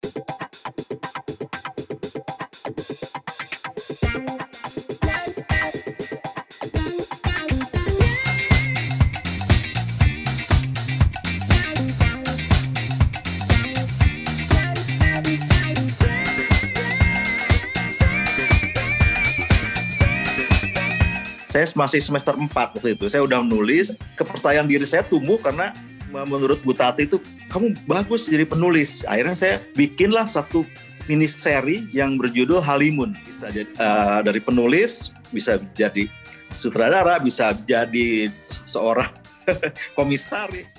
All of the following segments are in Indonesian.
Saya masih semester 4 waktu itu. Saya udah menulis, kepercayaan diri saya tumbuh karena menurut Bu Tati itu, kamu bagus jadi penulis. Akhirnya saya bikinlah satu mini seri yang berjudul Halimun. Bisa jadi, dari penulis, bisa jadi sutradara, bisa jadi seorang komisaris.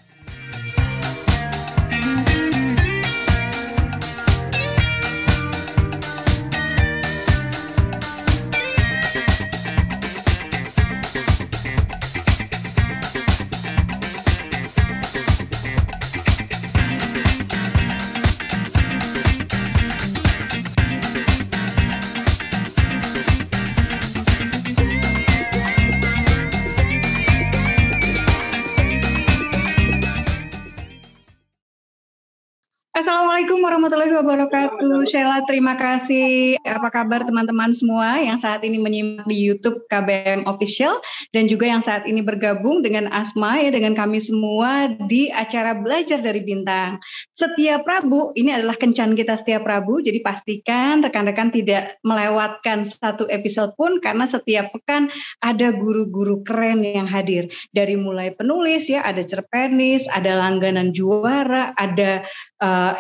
Assalamualaikum warahmatullahi wabarakatuh. Sheila, terima kasih. Apa kabar teman-teman semua yang saat ini menyimak di YouTube KBM Official dan juga yang saat ini bergabung dengan Asma ya, dengan kami semua di acara Belajar dari Bintang. Setiap Rabu, ini adalah kencan kita setiap Rabu, jadi pastikan rekan-rekan tidak melewatkan satu episode pun karena setiap pekan ada guru-guru keren yang hadir. Dari mulai penulis ya, ada cerpenis, ada langganan juara, ada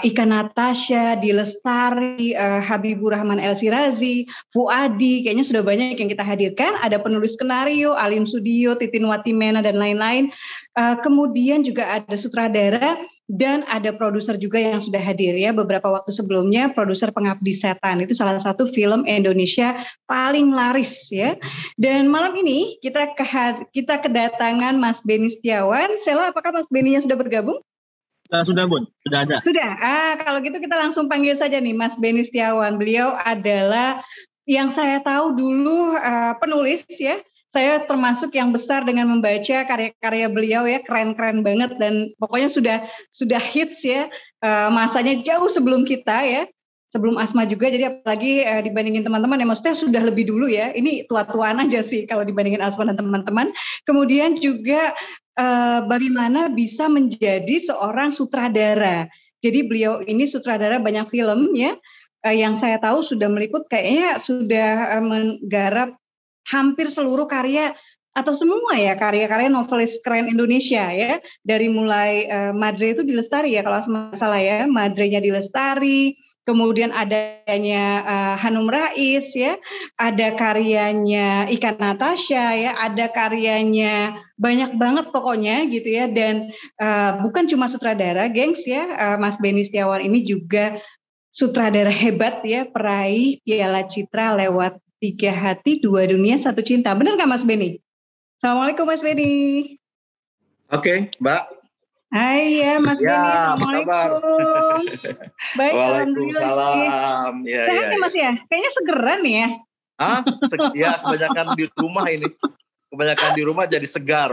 Ika Natasha, Dilestari, Habibur Rahman El Sirazi, Fuadi, kayaknya sudah banyak yang kita hadirkan. Ada penulis skenario, Alim Sudio, Titin Watimena, dan lain-lain. Kemudian juga ada sutradara dan ada produser juga yang sudah hadir ya. Beberapa waktu sebelumnya produser Pengabdi Setan, itu salah satu film Indonesia paling laris ya. Dan malam ini kita kedatangan Mas Beni Setiawan. Sheila, apakah Mas Beninya sudah bergabung? Sudah Bun, sudah ada. Sudah, kalau gitu kita langsung panggil saja nih Mas Beni Setiawan. Beliau adalah yang saya tahu dulu penulis ya. Saya termasuk yang besar dengan membaca karya-karya beliau ya, keren-keren banget dan pokoknya sudah hits ya, masanya jauh sebelum kita ya. Sebelum Asma juga, jadi apalagi dibandingin teman-teman ya, maksudnya sudah lebih dulu ya, ini tua-tuaan aja sih kalau dibandingin Asma dan teman-teman. Kemudian juga bagaimana bisa menjadi seorang sutradara. Jadi beliau ini sutradara banyak film ya, yang saya tahu sudah meliput kayaknya sudah menggarap hampir seluruh karya atau semua ya karya-karya novelis keren Indonesia ya. Dari mulai Madre itu Dilestari ya kalau salah ya, Madrenya Dilestari. Kemudian adanya Hanum Rais ya, ada karyanya Ika Natasha ya, ada karyanya banyak banget pokoknya gitu ya. Dan bukan cuma sutradara, gengs ya, Mas Beni Setiawan ini juga sutradara hebat ya, peraih Piala Citra lewat 3 Hati, 2 Dunia, 1 Cinta. Benar nggak Mas Beni? Assalamualaikum Mas Beni. Oke, Mbak. Hai ya Mas Beni, assalamualaikum. Baik, waalaikumsalam. Sehat ya Mas ya? Kayaknya segeran nih ya. Ya kebanyakan di rumah ini. Kebanyakan di rumah jadi segar.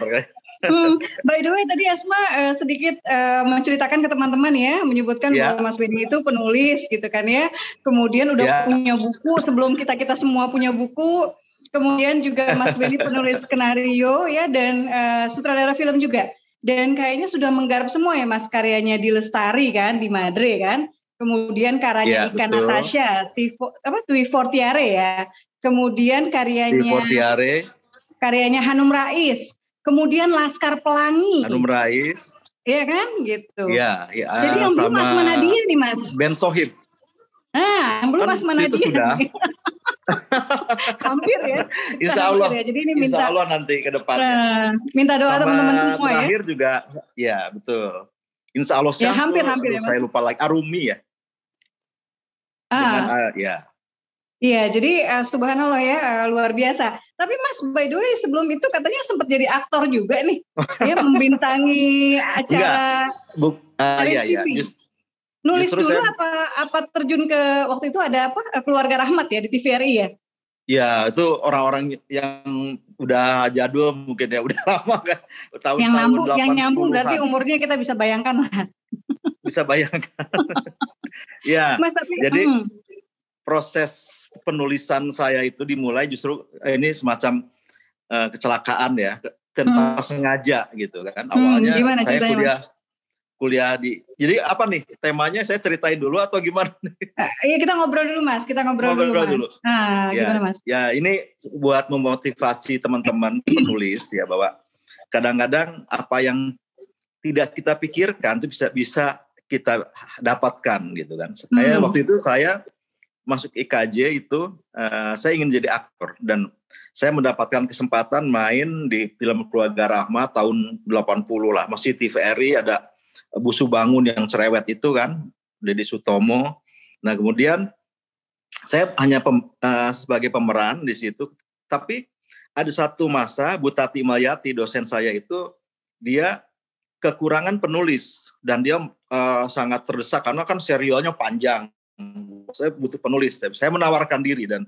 By the way tadi Asma sedikit menceritakan ke teman-teman ya, menyebutkan bahwa Mas Beni itu penulis gitu kan ya. Kemudian udah punya buku, sebelum kita semua punya buku. Kemudian juga Mas Beni penulis skenario ya, dan sutradara film juga. Dan kayaknya sudah menggarap semua ya Mas, karyanya Dilestari kan, di Madre kan. Kemudian karyanya Ika Natasha, Twi Fortiare ya. Kemudian karyanya Hanum Rais. Kemudian Laskar Pelangi. Hanum Rais. Iya kan, gitu. Iya. Jadi yang belum Mas Manadia nih Mas. Ben Sohib. Yang belum Mas Manadia. Itu sudah. Hampir ya. Insya Allah. Ya. Jadi ini minta. Insya Allah nanti ke depannya. Minta doa teman-teman semua ya. Terakhir juga, ya betul. Insya Allah ya, hampir ya Mas. Saya lupa lagi, Arumi ya. Iya, jadi subhanallah ya, luar biasa. Tapi Mas, by the way sebelum itu katanya sempat jadi aktor juga nih. Ya, membintangi acara TV. Nulis dulu apa terjun ke waktu itu ada apa? Keluarga Rahmat ya di TVRI ya? Ya, itu orang-orang yang udah jadul mungkin ya, udah lama kan. Yang nyambung berarti umurnya kita bisa bayangkan lah. bisa bayangkan. Ya, Mas tapi jadi proses penulisan saya itu dimulai justru ini semacam kecelakaan ya, tanpa sengaja gitu kan. Awalnya gimana saya ceritanya, Mas? kuliah di. Jadi apa nih temanya, saya ceritain dulu atau gimana? Iya, kita ngobrol dulu Mas, Ngobrol Mas. dulu. Nah, Ya, gimana Mas? ya ini buat memotivasi teman-teman penulis ya, bahwa kadang-kadang apa yang tidak kita pikirkan itu bisa kita dapatkan gitu kan. Waktu itu saya masuk IKJ itu saya ingin jadi aktor, dan saya mendapatkan kesempatan main di film Keluarga Rahma tahun 80 lah. Masih TVRI, ada Busu Bangun yang cerewet itu kan, Deddy Sutomo. Nah kemudian saya hanya sebagai pemeran di situ. Tapi ada satu masa Bu Tati Mayati, dosen saya itu, dia kekurangan penulis, dan dia sangat terdesak karena kan serialnya panjang. Saya butuh penulis. Saya menawarkan diri dan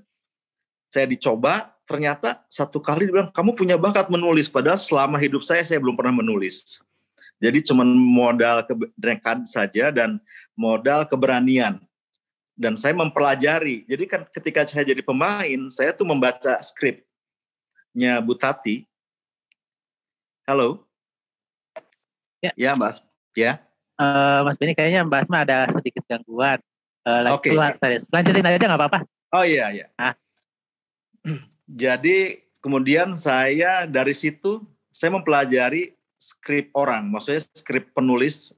saya dicoba. Ternyata satu kali dia bilang, kamu punya bakat menulis. Padahal selama hidup saya belum pernah menulis. Jadi cuma modal kenekat saja dan modal keberanian. Dan saya mempelajari. Jadi kan ketika saya jadi pemain, saya tuh membaca skripnya Bu Tati. Halo? Ya Mbak. Ya. Mas Beni, kayaknya Mbak Asma ada sedikit gangguan. Oke. Lanjutin aja nggak apa-apa. Oh iya. Jadi kemudian saya dari situ saya mempelajari skrip orang, maksudnya skrip penulis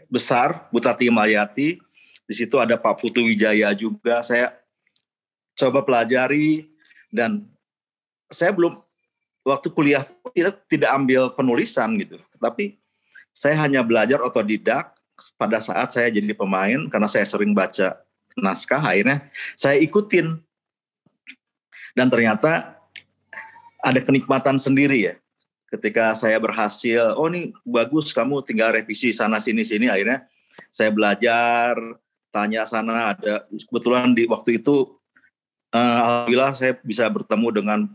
besar Bu Tati Mayati. Di situ ada Pak Putu Wijaya juga. Saya coba pelajari, dan saya belum waktu kuliah tidak ambil penulisan gitu. Tapi saya hanya belajar otodidak pada saat saya jadi pemain, karena saya sering baca naskah, akhirnya saya ikutin. Dan ternyata ada kenikmatan sendiri ya. Ketika saya berhasil, oh ini bagus, kamu tinggal revisi sana sini, akhirnya saya belajar, tanya sana, ada kebetulan di waktu itu alhamdulillah saya bisa bertemu dengan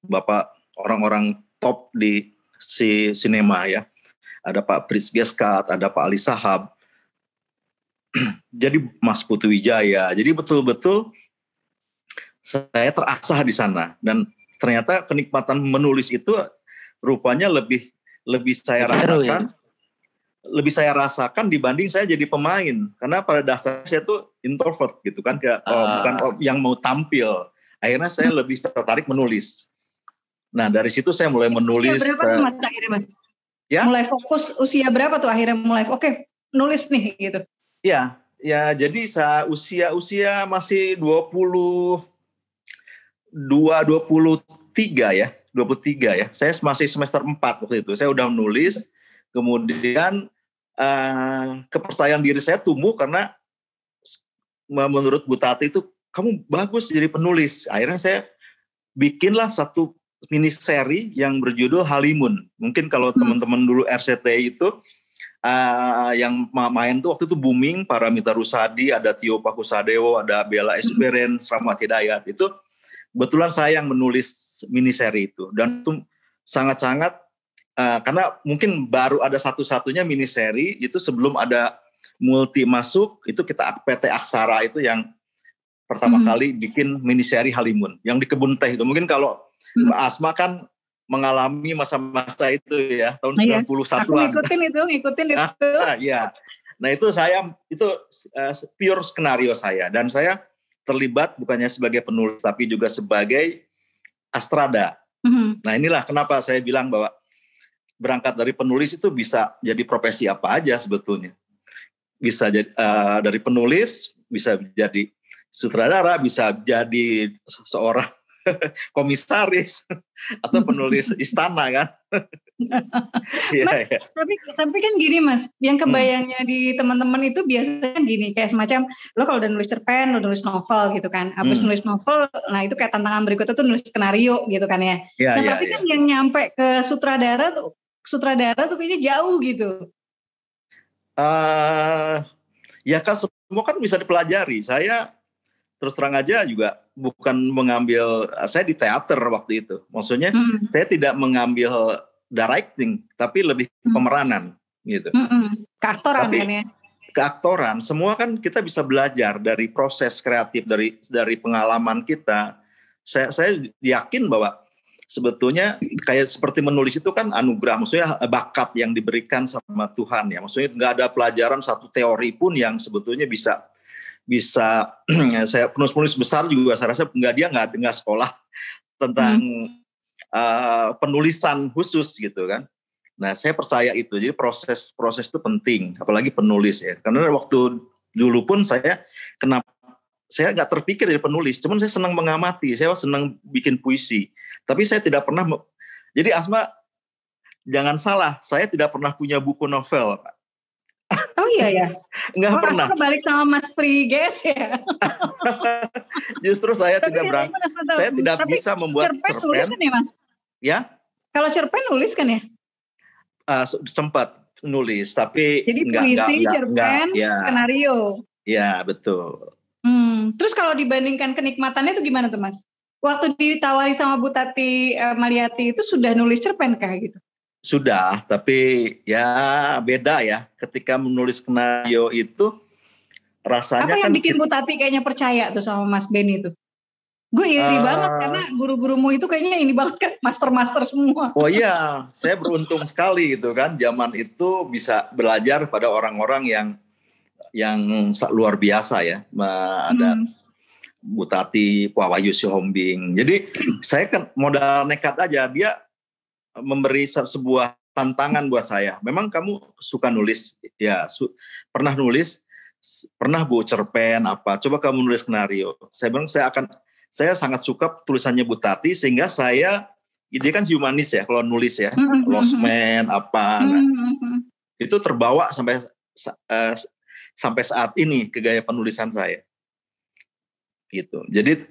Bapak orang-orang top di sinema ya. Ada Pak Pris Geskat, ada Pak Ali Sahab. Jadi Mas Putu Wijaya. Jadi betul-betul saya terasah di sana, dan ternyata kenikmatan menulis itu rupanya lebih saya rasakan. Lebih saya rasakan dibanding saya jadi pemain, karena pada dasarnya saya tuh introvert gitu kan, bukan yang mau tampil. Akhirnya saya lebih tertarik menulis. Nah dari situ saya mulai menulis. Usia berapa tuh Mas akhirnya Mas? Ya? Mulai fokus usia berapa tuh akhirnya mulai oke, nulis nih gitu? Ya jadi saya usia masih 22, 23 ya. 23 ya. Saya masih semester 4 waktu itu. Saya udah menulis, kemudian kepercayaan diri saya tumbuh karena menurut Bu Tati itu, kamu bagus jadi penulis. Akhirnya saya bikinlah satu mini seri yang berjudul Halimun. Mungkin kalau teman-teman dulu RCTI itu yang main tuh waktu itu booming, Paramita Rusady, ada Tio Pakusadewo, ada Bella Esperen, Selamat Hidayat. Itu kebetulan saya yang menulis mini seri itu, dan itu sangat-sangat karena mungkin baru ada satu-satunya mini seri itu sebelum ada Multi masuk, itu kita PT Aksara itu yang pertama kali bikin mini seri Halimun yang di Kebun Teh itu. Mungkin kalau Mbak Asma kan mengalami masa-masa itu ya, tahun 91-an. Aku ngikutin itu. Ya. Nah itu pure skenario saya, dan saya terlibat bukannya sebagai penulis tapi juga sebagai astrada. Nah inilah kenapa saya bilang bahwa berangkat dari penulis itu bisa jadi profesi apa aja sebetulnya. Bisa jadi dari penulis, bisa jadi sutradara, bisa jadi seorang komisaris atau penulis istana kan. Mas, tapi kan gini Mas, yang kebayangnya di teman-teman itu biasanya gini, kayak semacam lo kalau udah nulis cerpen, lo nulis novel gitu kan, habis nulis novel, nah itu kayak tantangan berikutnya tuh nulis skenario gitu kan ya. Tapi kan yang nyampe ke sutradara tuh kayaknya jauh gitu. Ya kan semua kan bisa dipelajari. Saya terus terang aja juga bukan mengambil, saya di teater waktu itu. Maksudnya saya tidak mengambil directing, tapi lebih pemeranan gitu. Keaktoran kan ya. keaktoran, semua kan kita bisa belajar dari proses kreatif, dari pengalaman kita. Saya yakin bahwa sebetulnya kayak seperti menulis itu kan anugerah, maksudnya bakat yang diberikan sama Tuhan ya. Maksudnya nggak ada pelajaran satu teori pun yang sebetulnya bisa saya penulis besar juga saya rasa nggak sekolah tentang penulisan khusus gitu kan. Nah saya percaya itu, jadi proses itu penting, apalagi penulis ya. Karena waktu dulu pun saya nggak terpikir jadi penulis, cuman saya senang mengamati, saya senang bikin puisi. Tapi saya tidak pernah, jadi Asma jangan salah, saya tidak pernah punya buku novel, Pak. Oh iya ya? Nggak pernah. Asma balik sama Mas Pri GS ya? Justru saya tidak bisa membuat cerpen. Tulis kan ya Mas? Ya? Kalau cerpen nulis kan ya? Sempat nulis, tapi jadi puisi, cerpen, skenario. Ya betul. Terus kalau dibandingkan kenikmatannya itu gimana tuh Mas? Waktu ditawari sama Bu Tati Maliati itu sudah nulis cerpen kah gitu? Sudah, tapi ya beda ya. Ketika menulis skenario itu rasanya apa yang bikin Bu Tati kayaknya percaya tuh sama Mas Benny tuh? Gue iri banget karena guru-gurumu itu kayaknya ini banget kan, master-master semua. Oh iya, saya beruntung sekali gitu kan. Zaman itu bisa belajar pada orang-orang yang luar biasa ya. Ada Bu Tati, Pak Wahyu Sihombing. Jadi saya kan modal nekat aja. Dia memberi sebuah tantangan buat saya. Memang kamu suka nulis? Ya, pernah nulis? Pernah Bu, cerpen apa? Coba kamu nulis skenario. Saya bilang saya sangat suka tulisannya Bu Tati, sehingga dia kan humanis ya kalau nulis ya. Lost Man apa. Itu terbawa sampai saat ini ke gaya penulisan saya. Gitu. Jadi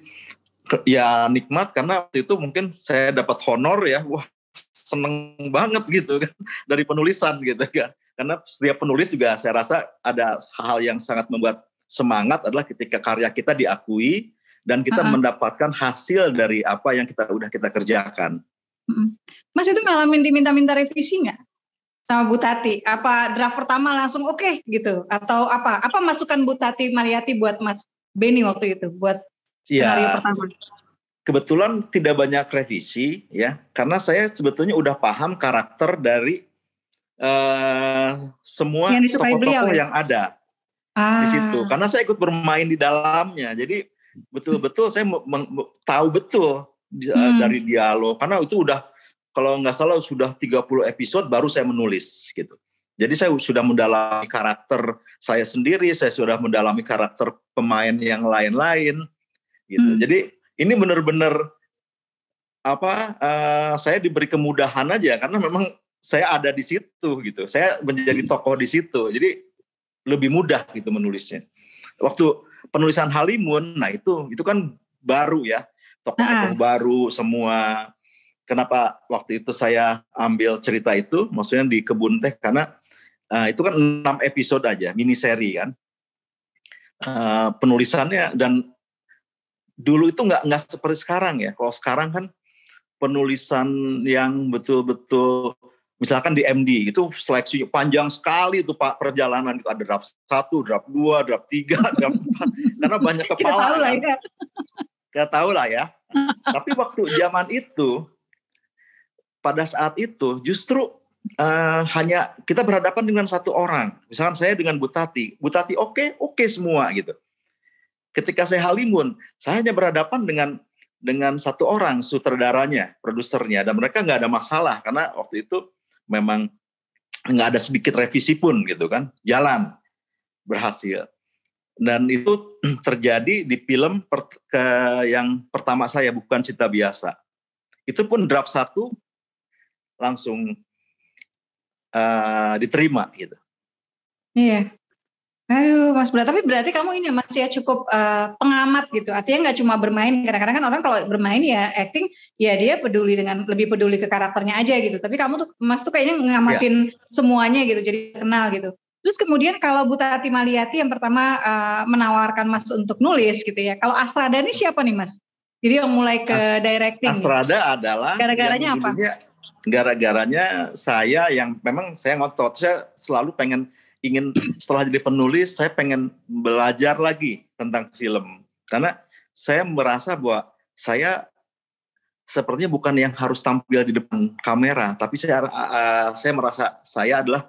ya nikmat karena waktu itu mungkin saya dapat honor ya. Wah, seneng banget gitu kan dari penulisan gitu kan. Karena setiap penulis juga saya rasa ada hal yang sangat membuat semangat adalah ketika karya kita diakui dan kita mendapatkan hasil dari apa yang kita kerjakan. Mas itu ngalamin diminta-minta revisi nggak sama Bu Tati? Apa draft pertama langsung oke gitu? Atau apa masukan Bu Tati Maliati buat Mas Benny waktu itu buat skenario pertama? Kebetulan tidak banyak revisi ya, karena saya sebetulnya udah paham karakter dari semua tokoh-tokoh yang ada di situ. Karena saya ikut bermain di dalamnya, jadi betul-betul saya tahu betul dari dialog. Karena itu udah, kalau nggak salah sudah 30 episode baru saya menulis gitu. Jadi saya sudah mendalami karakter saya sendiri, saya sudah mendalami karakter pemain yang lain-lain gitu. Jadi ini benar-benar saya diberi kemudahan aja karena memang saya ada di situ gitu. Saya menjadi tokoh di situ. Jadi lebih mudah gitu menulisnya. Waktu penulisan Halimun, nah itu kan baru ya. Tokoh-tokoh baru semua. Kenapa waktu itu saya ambil cerita itu, maksudnya di Kebun Teh, karena itu kan 6 episode aja, mini seri kan. Penulisannya dan dulu itu nggak seperti sekarang ya. Kalau sekarang kan penulisan yang betul-betul, misalkan di MD itu seleksinya panjang sekali itu Pak, perjalanan itu ada draft 1, draft 2, draft 3, draft 4 karena banyak kepala. Kita tahu lah ya. Tapi waktu zaman itu, pada saat itu justru hanya kita berhadapan dengan satu orang. Misalkan saya dengan Bu Tati oke semua gitu. Ketika saya Halimun, saya hanya berhadapan dengan satu orang, sutradaranya, produsernya, dan mereka nggak ada masalah karena waktu itu memang nggak ada sedikit revisi pun gitu kan, jalan berhasil. Dan itu terjadi di film yang pertama saya, Bukan Cinta Biasa. Itu pun draft 1 langsung diterima gitu. Iya. Aduh Mas Bra, tapi berarti kamu ini masih ya cukup pengamat gitu. Artinya nggak cuma bermain. Kadang-kadang kan orang kalau bermain ya acting, ya dia lebih peduli ke karakternya aja gitu. Tapi kamu tuh Mas tuh kayaknya ngamatin semuanya gitu, jadi kenal gitu. Terus kemudian kalau Bu Tati Maliati yang pertama menawarkan Mas untuk nulis gitu ya. Kalau Astrada ini siapa nih Mas? Jadi yang mulai ke directing. Astrada adalah gara-garanya apa? Gara-garanya saya yang memang saya ngotot, saya selalu pengen ingin setelah jadi penulis, saya pengen belajar lagi tentang film. Karena saya merasa bahwa saya sepertinya bukan yang harus tampil di depan kamera, tapi saya merasa saya adalah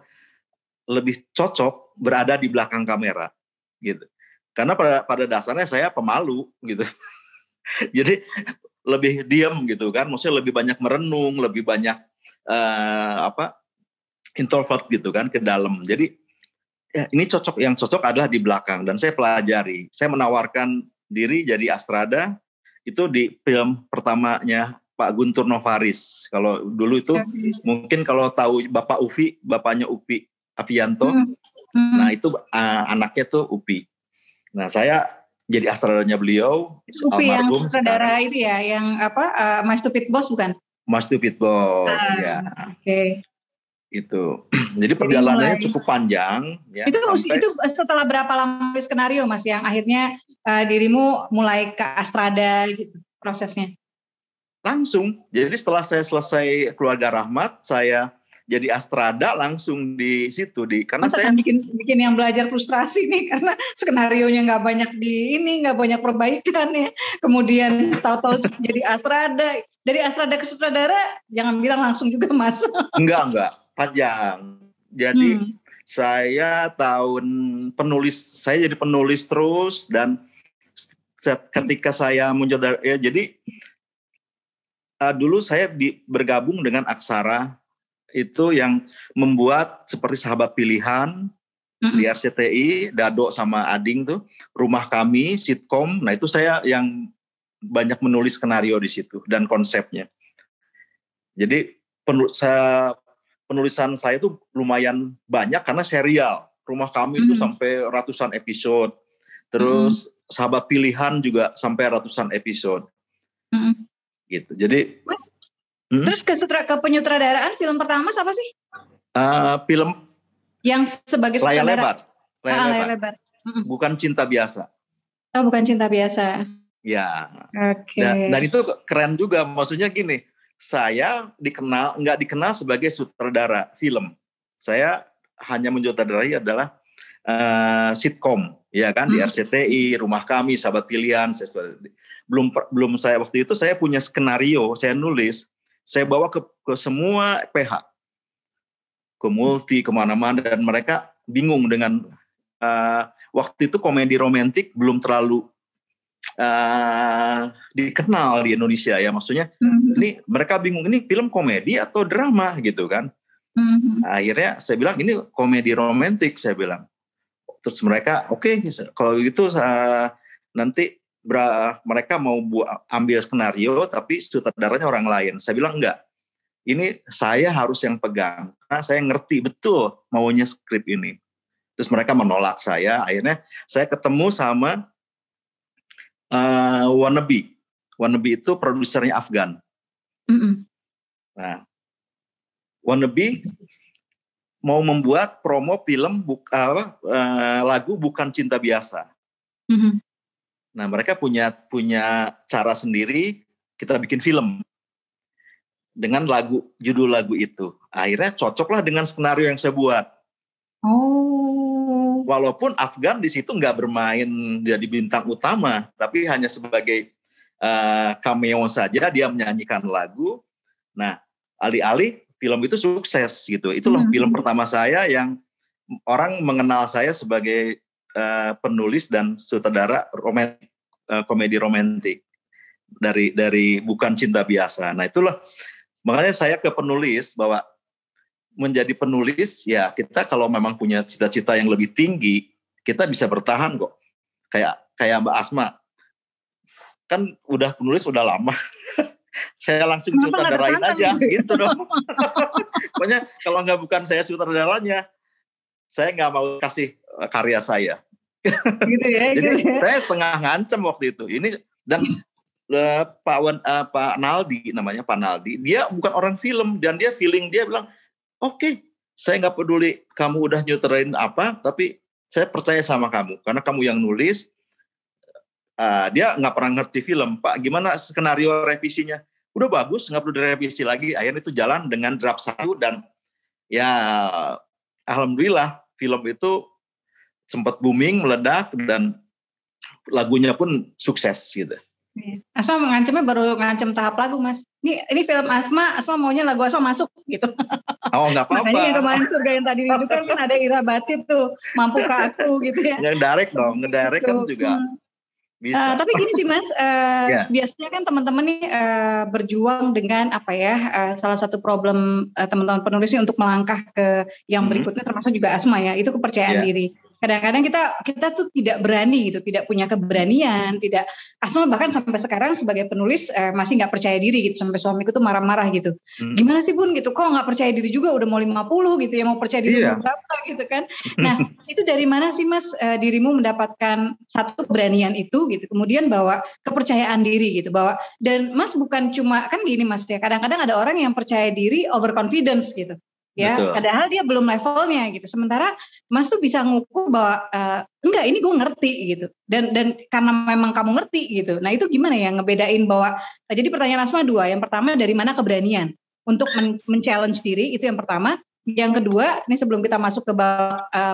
lebih cocok berada di belakang kamera, gitu. Karena pada dasarnya saya pemalu, gitu. Jadi lebih diam gitu kan, maksudnya lebih banyak merenung, lebih banyak introvert gitu kan ke dalam. Jadi ya, ini yang cocok adalah di belakang dan saya pelajari. Saya menawarkan diri jadi Astrada itu di film pertamanya Pak Guntur Novaris. Kalau dulu itu mungkin kalau tahu Bapak Ufi, bapaknya Upi Apianto. Nah itu anaknya tuh Upi. Nah saya jadi Astradanya beliau. Upi yang sutradara itu ya, yang My Stupid Boss bukan? My Stupid Boss, ya. Oke. Itu. Jadi perjalanannya cukup panjang. Ya, itu setelah berapa lama skenario Mas yang akhirnya dirimu mulai ke Astrada gitu prosesnya? Langsung. Jadi setelah saya selesai Keluarga Rahmat, saya jadi Astrada langsung di situ karena Masa saya kan bikin yang belajar frustrasi nih karena skenarionya nggak banyak perbaikan ya. Kemudian tahu-tahu jadi Astrada, dari Astrada ke sutradara jangan bilang langsung juga Mas. Enggak panjang. Jadi saya jadi penulis terus dan ketika saya muncul jadi dulu saya bergabung dengan Aksara itu yang membuat seperti Sahabat Pilihan di RCTI, Dado sama Ading tuh, Rumah Kami, sitkom. Nah itu saya yang banyak menulis skenario di situ dan konsepnya. Jadi penulisan saya itu lumayan banyak karena serial. Rumah Kami itu sampai ratusan episode. Terus Sahabat Pilihan juga sampai ratusan episode. Gitu. Jadi Mas, terus ke penyutradaraan film pertama apa sih? Film yang sebagai sutradara. Layar lebar. Bukan Cinta Biasa. Oh, bukan Cinta Biasa. Ya. Oke. Dan itu keren juga. Maksudnya gini, saya nggak dikenal sebagai sutradara film. Saya hanya mensutradarai adalah sitkom, ya kan, di RCTI, Rumah Kami, Sahabat Pilihan. Belum saya waktu itu saya punya skenario, saya nulis. Saya bawa ke semua PH, ke Multi, kemana-mana, dan mereka bingung dengan waktu itu komedi romantik belum terlalu dikenal di Indonesia ya, maksudnya ini mereka bingung ini film komedi atau drama gitu kan. Akhirnya saya bilang ini komedi romantik, saya bilang. Terus mereka oke, kalau gitu nanti mereka mau ambil skenario tapi sutradaranya orang lain. Saya bilang enggak, ini saya harus yang pegang karena saya ngerti betul maunya skrip ini. Terus mereka menolak saya. Akhirnya saya ketemu sama Wannabe. Wannabe itu produsernya Afgan. Nah, Wannabe mau membuat promo film lagu Bukan Cinta Biasa. Nah, mereka punya cara sendiri, kita bikin film dengan judul lagu itu. Akhirnya cocoklah dengan skenario yang saya buat. Oh. Walaupun Afgan di situ nggak bermain jadi bintang utama, tapi hanya sebagai cameo saja, dia menyanyikan lagu. Nah, alih-alih film itu sukses gitu. Itulah film pertama saya yang orang mengenal saya sebagai penulis dan sutradara komedi romantik dari Bukan Cinta Biasa. Nah itulah makanya saya ke penulis bahwa menjadi penulis ya kita kalau memang punya cita-cita yang lebih tinggi kita bisa bertahan kok. Kayak Mbak Asma kan udah penulis udah lama. Saya langsung sutradarain aja gitu dong. Pokoknya kalau bukan saya sutradaranya, saya nggak mau kasih karya saya. Gitu ya. Jadi gitu ya. saya setengah ngancem waktu itu. Ini dan Pak Naldi namanya, Pak Naldi, dia bukan orang film dan dia feeling, dia bilang, oke, saya nggak peduli kamu udah nyuterain apa, tapi saya percaya sama kamu karena kamu yang nulis. Dia nggak pernah ngerti film. Pak, gimana skenario revisinya? Udah bagus, nggak perlu direvisi lagi. Akhirnya itu jalan dengan draft 1 dan ya alhamdulillah film itu sempat booming, meledak, dan lagunya pun sukses gitu. Asma mengancamnya baru ngancam tahap lagu, Mas. Ini film Asma maunya lagu Asma masuk gitu. Oh, nggak apa-apa. Makanya yang kemarin Surga yang tadi ditunjukkan kan ada Ira Batit tuh, Mampukah Aku gitu ya. Ngedirect dong, ngedirect kan juga bisa. Tapi gini sih Mas, biasanya kan teman-teman nih berjuang dengan salah satu problem teman-teman penulis ini untuk melangkah ke yang berikutnya, termasuk juga Asma ya, itu kepercayaan diri. Kadang-kadang kita tuh tidak berani gitu, tidak punya keberanian, tidak. Asma bahkan sampai sekarang sebagai penulis masih nggak percaya diri gitu, sampai suamiku tuh marah-marah gitu. Gimana sih Bun gitu, kok nggak percaya diri juga, udah mau 50 gitu ya, mau percaya diri berapa gitu kan. Nah itu dari mana sih Mas dirimu mendapatkan satu keberanian itu gitu, kemudian bawa kepercayaan diri gitu, dan Mas bukan cuma, kan gini Mas ya, kadang-kadang ada orang yang percaya diri overconfidence gitu. Ya, betul. Padahal dia belum levelnya gitu. Sementara Mas tuh bisa ngukur bahwa enggak, ini gue ngerti gitu. Dan karena memang kamu ngerti gitu. Nah itu gimana ya ngebedain bahwa, jadi pertanyaan Asma dua. Yang pertama dari mana keberanian untuk men-challenge diri, itu yang pertama. Yang kedua, ini sebelum kita masuk ke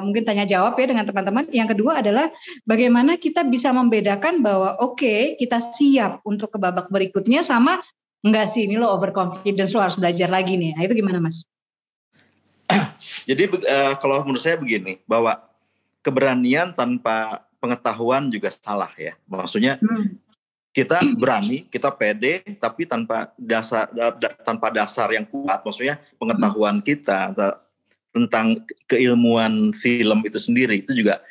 mungkin tanya jawab ya dengan teman-teman. Yang kedua adalah bagaimana kita bisa membedakan bahwa oke, kita siap untuk ke babak berikutnya, sama enggak sih ini lo overconfidence, lo harus belajar lagi nih. Nah itu gimana Mas? Jadi kalau menurut saya begini, bahwa keberanian tanpa pengetahuan juga salah ya. Maksudnya kita berani, kita pede, tapi tanpa dasar yang kuat. Maksudnya pengetahuan kita tentang keilmuan film itu sendiri itu juga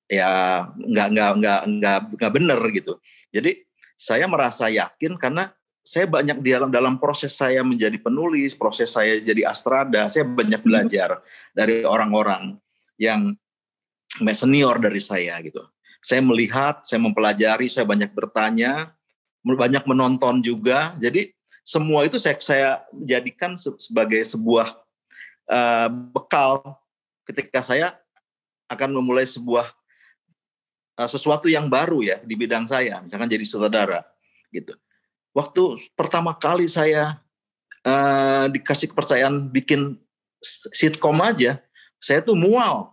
ya nggak benar gitu. Jadi saya merasa yakin karena saya banyak dalam proses saya menjadi penulis, proses saya jadi astrada, saya banyak belajar dari orang-orang yang senior dari saya gitu. Saya melihat, saya mempelajari, saya banyak bertanya, banyak menonton juga. Jadi semua itu saya jadikan sebagai sebuah bekal ketika saya akan memulai sesuatu yang baru ya di bidang saya, misalkan jadi sutradara gitu. Waktu pertama kali saya dikasih kepercayaan bikin sitkom aja, saya tuh mual,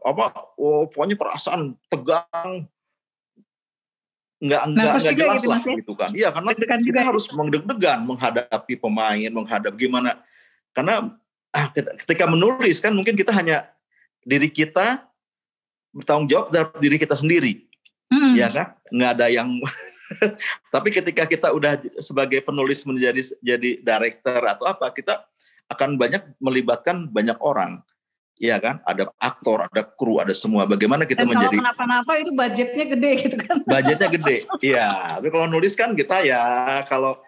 pokoknya perasaan tegang, nggak jelas lah gitu kan. Iya, karena kita harus mendeg-degan menghadapi pemain, menghadap gimana. Karena ketika menulis kan mungkin kita hanya diri kita bertanggung jawab terhadap diri kita sendiri, ya kan? Nggak ada yang tapi ketika kita udah sebagai penulis jadi director atau apa, kita akan banyak melibatkan banyak orang, ya kan? Ada aktor, ada kru, ada semua. Bagaimana kita menjadi? Kalau kenapa-napa itu budgetnya gede gitu kan? Budgetnya gede, iya. Tapi kalau nulis kan kita ya, kalau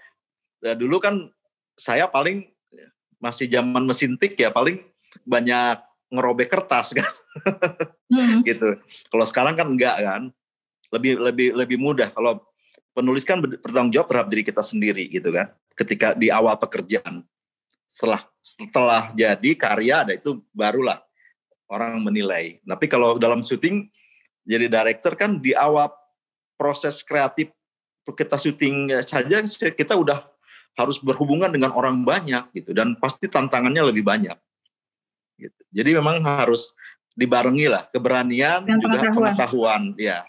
dulu kan saya paling masih zaman mesin tik ya, paling banyak ngerobek kertas kan, gitu. Kalau sekarang kan enggak kan, lebih mudah. Kalau penulis kan bertanggung jawab terhadap diri kita sendiri gitu kan. Ketika di awal pekerjaan, setelah jadi karya, ada itu barulah orang menilai. Tapi kalau dalam syuting jadi director kan di awal proses kreatif kita syuting saja kita udah harus berhubungan dengan orang banyak gitu, dan pasti tantangannya lebih banyak. Gitu. Jadi memang harus dibarengi lah keberanian dan juga pengetahuan ya.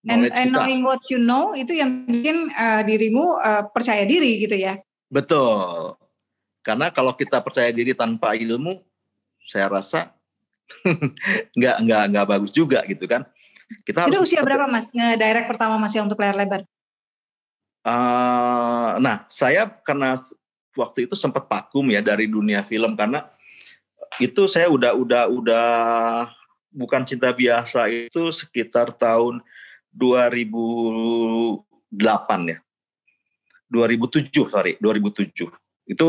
And knowing what you know itu yang bikin dirimu percaya diri gitu ya. Betul. Karena kalau kita percaya diri tanpa ilmu, saya rasa nggak bagus juga gitu kan. Kita itu harus usia berapa Mas nge-direct pertama Mas ya untuk layar lebar? Nah, saya karena waktu itu sempat vakum ya dari dunia film, karena itu saya udah bukan cinta biasa itu sekitar tahun 2008 ya. 2007. Itu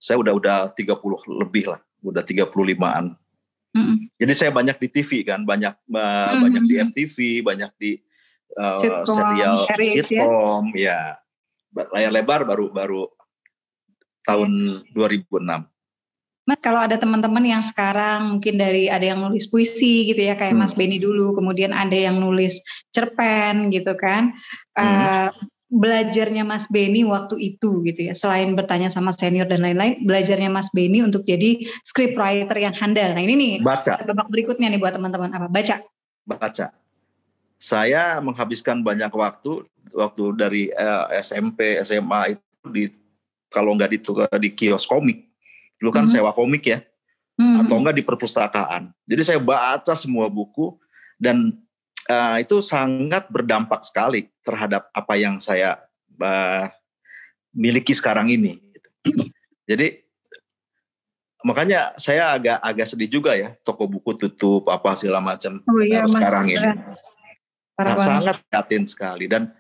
saya udah 30 lebih lah, udah 35-an. Jadi saya banyak di TV kan, banyak di MTV, banyak di serial sitkom ya. Layar lebar baru tahun 2006. Mas, kalau ada teman-teman yang sekarang mungkin ada yang nulis puisi gitu ya, kayak Mas Benny dulu, kemudian ada yang nulis cerpen gitu kan. belajarnya Mas Beni waktu itu gitu ya, selain bertanya sama senior dan lain-lain, belajarnya Mas Beni untuk jadi scriptwriter yang handal. Nah ini nih Baca. babak berikutnya nih buat teman-teman, apa? Baca. Saya menghabiskan banyak waktu dari SMP, SMA itu kalau nggak di kios komik, dulu kan sewa komik ya, atau enggak di perpustakaan. Jadi saya baca semua buku dan itu sangat berdampak sekali terhadap apa yang saya miliki sekarang ini. Jadi makanya saya agak sedih juga ya, toko buku tutup apa segala macam sekarang ini. Sangat prihatin sekali, dan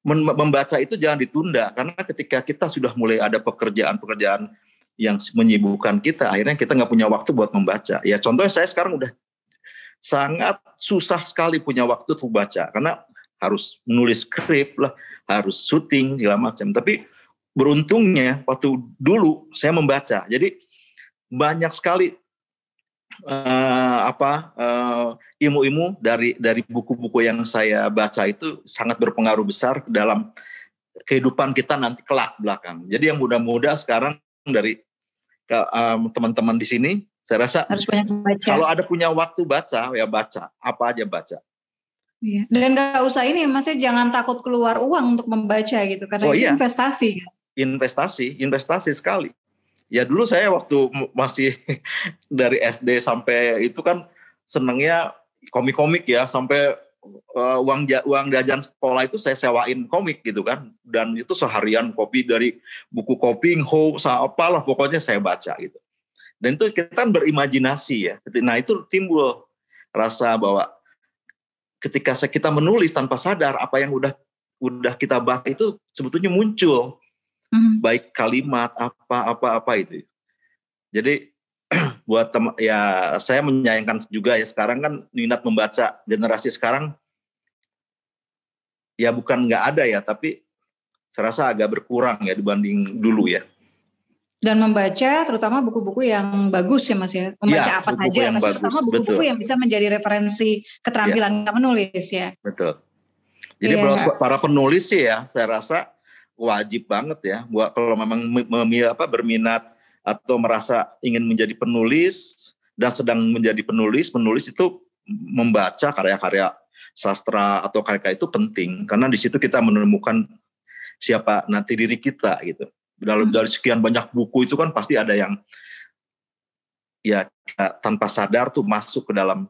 membaca itu jangan ditunda, karena ketika kita sudah mulai ada pekerjaan yang menyibukkan kita, akhirnya kita nggak punya waktu buat membaca. Ya contohnya saya sekarang udah sangat susah sekali punya waktu untuk baca, karena harus menulis skrip lah, harus syuting segala macam. Tapi beruntungnya waktu dulu saya membaca, jadi banyak sekali ilmu-ilmu dari buku-buku yang saya baca itu sangat berpengaruh besar dalam kehidupan kita nanti kelak belakang. Jadi yang muda-muda sekarang dari teman-teman di sini, saya rasa harus banyak membaca. Kalau ada punya waktu baca, ya baca, apa aja baca. Iya. Dan nggak usah ini, maksudnya jangan takut keluar uang untuk membaca gitu, karena itu investasi. Investasi sekali. Ya dulu saya waktu masih dari SD sampai itu kan senangnya komik-komik ya, sampai uang jajan sekolah itu saya sewain komik gitu kan, dan itu seharian kopi dari buku Koping Ho, apalah pokoknya saya baca gitu. Dan itu kita kan berimajinasi ya. Nah itu timbul rasa bahwa ketika kita menulis tanpa sadar, apa yang udah kita baca itu sebetulnya muncul. Baik kalimat apa itu. Jadi buat saya menyayangkan juga ya, sekarang kan minat membaca generasi sekarang ya bukan nggak ada ya, tapi saya rasa agak berkurang ya dibanding dulu ya. Dan membaca terutama buku-buku yang bagus ya Mas ya. Membaca apa saja, tapi terutama buku-buku yang bisa menjadi referensi keterampilan kita menulis ya. Betul. Jadi para penulis sih ya, saya rasa wajib banget ya, buat kalau memang berminat atau merasa ingin menjadi penulis dan sedang menjadi penulis itu membaca karya-karya sastra atau karya itu penting, karena di situ kita menemukan siapa nanti diri kita gitu. Dari sekian banyak buku itu kan pasti ada yang ya tanpa sadar tuh masuk ke dalam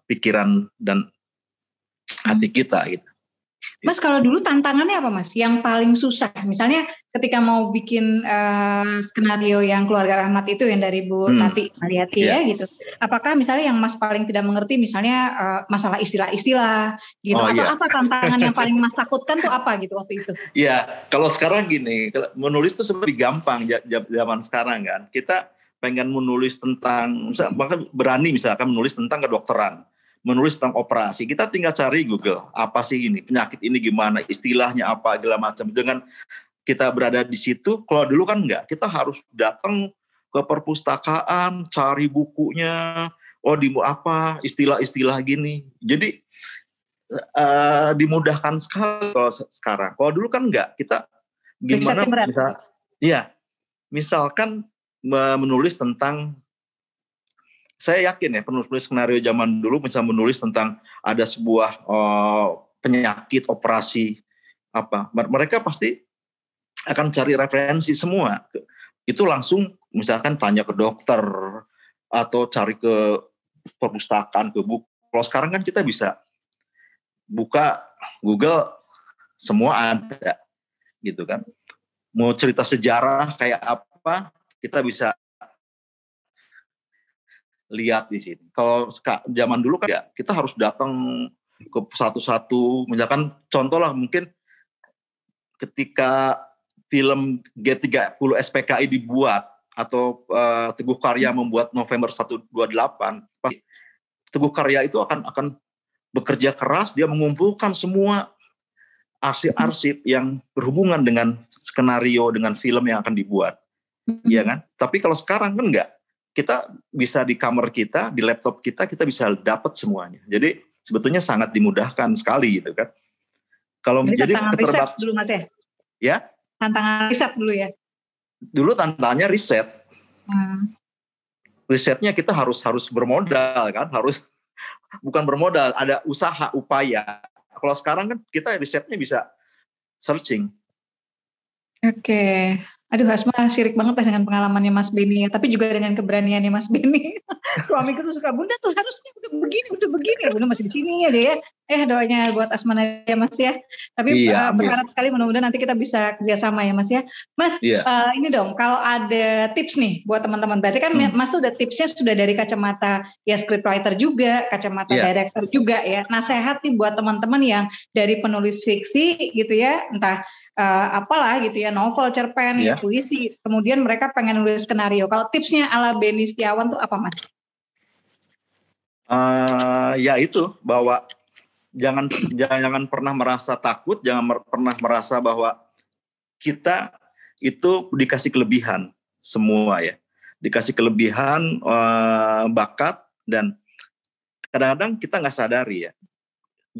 pikiran dan hati kita gitu. Mas, kalau dulu tantangannya apa Mas? Yang paling susah, misalnya ketika mau bikin skenario yang Keluarga Rahmat itu yang dari Bu Tati Mariati ya gitu. Apakah misalnya yang Mas paling tidak mengerti misalnya masalah istilah-istilah gitu, atau apa tantangan yang paling Mas takutkan tuh apa gitu waktu itu? Iya, kalau sekarang gini, menulis tuh lebih gampang zaman sekarang kan. Kita pengen menulis tentang, bahkan berani misalkan menulis tentang kedokteran, menulis tentang operasi, kita tinggal cari Google, apa sih ini, penyakit ini gimana, istilahnya apa, segala macam. Dengan kita berada di situ, kalau dulu kan enggak, kita harus datang ke perpustakaan, cari bukunya, di apa, istilah-istilah gini. Jadi dimudahkan sekali kalau sekarang. Kalau dulu kan enggak, kita gimana misalkan menulis tentang, saya yakin ya penulis skenario zaman dulu bisa menulis tentang ada sebuah penyakit, operasi apa, mereka pasti akan cari referensi semua. Itu langsung misalkan tanya ke dokter atau cari ke perpustakaan, ke buku. Kalau sekarang kan kita bisa buka Google, semua ada gitu kan. Mau cerita sejarah kayak apa, kita bisa lihat di sini. Kalau zaman dulu kan ya kita harus datang ke satu-satu. Misalkan contoh lah, mungkin ketika film G30 SPKI dibuat atau Teguh Karya membuat November 128, Teguh Karya itu akan bekerja keras, dia mengumpulkan semua arsip-arsip yang berhubungan dengan skenario, dengan film yang akan dibuat. Iya kan? Tapi kalau sekarang kan enggak. Kita bisa di kamar kita, di laptop kita bisa dapat semuanya. Jadi sebetulnya sangat dimudahkan sekali gitu kan. Jadi tantangan riset dulu Mas ya? Ya. Tantangan riset dulu ya? Dulu tantangannya riset. Risetnya kita harus bermodal kan, bukan bermodal, ada usaha, upaya. Kalau sekarang kan kita risetnya bisa searching. Oke. Aduh, Asma sirik banget dengan pengalamannya Mas Beni ya, tapi juga dengan keberaniannya Mas Beni. Suamiku tuh suka, Bunda tuh harusnya udah begini. Bunda masih di sini aja ya. Doanya buat Asma ya Mas ya. Tapi berharap sekali mudah-mudahan nanti kita bisa kerjasama ya Mas ya. Mas, ini dong, kalau ada tips nih buat teman-teman. Berarti kan Mas tuh udah tipsnya sudah dari kacamata ya scriptwriter juga, kacamata director juga ya. Nasihat nih buat teman-teman yang dari penulis fiksi gitu ya, entah apalah gitu ya, novel, cerpen, ya puisi, kemudian mereka pengen nulis skenario. Kalau tipsnya ala Beni Setiawan tuh apa Mas? Ya itu, bahwa jangan pernah merasa takut, jangan pernah merasa bahwa kita itu dikasih kelebihan semua ya, dikasih kelebihan bakat, dan kadang-kadang kita nggak sadari ya.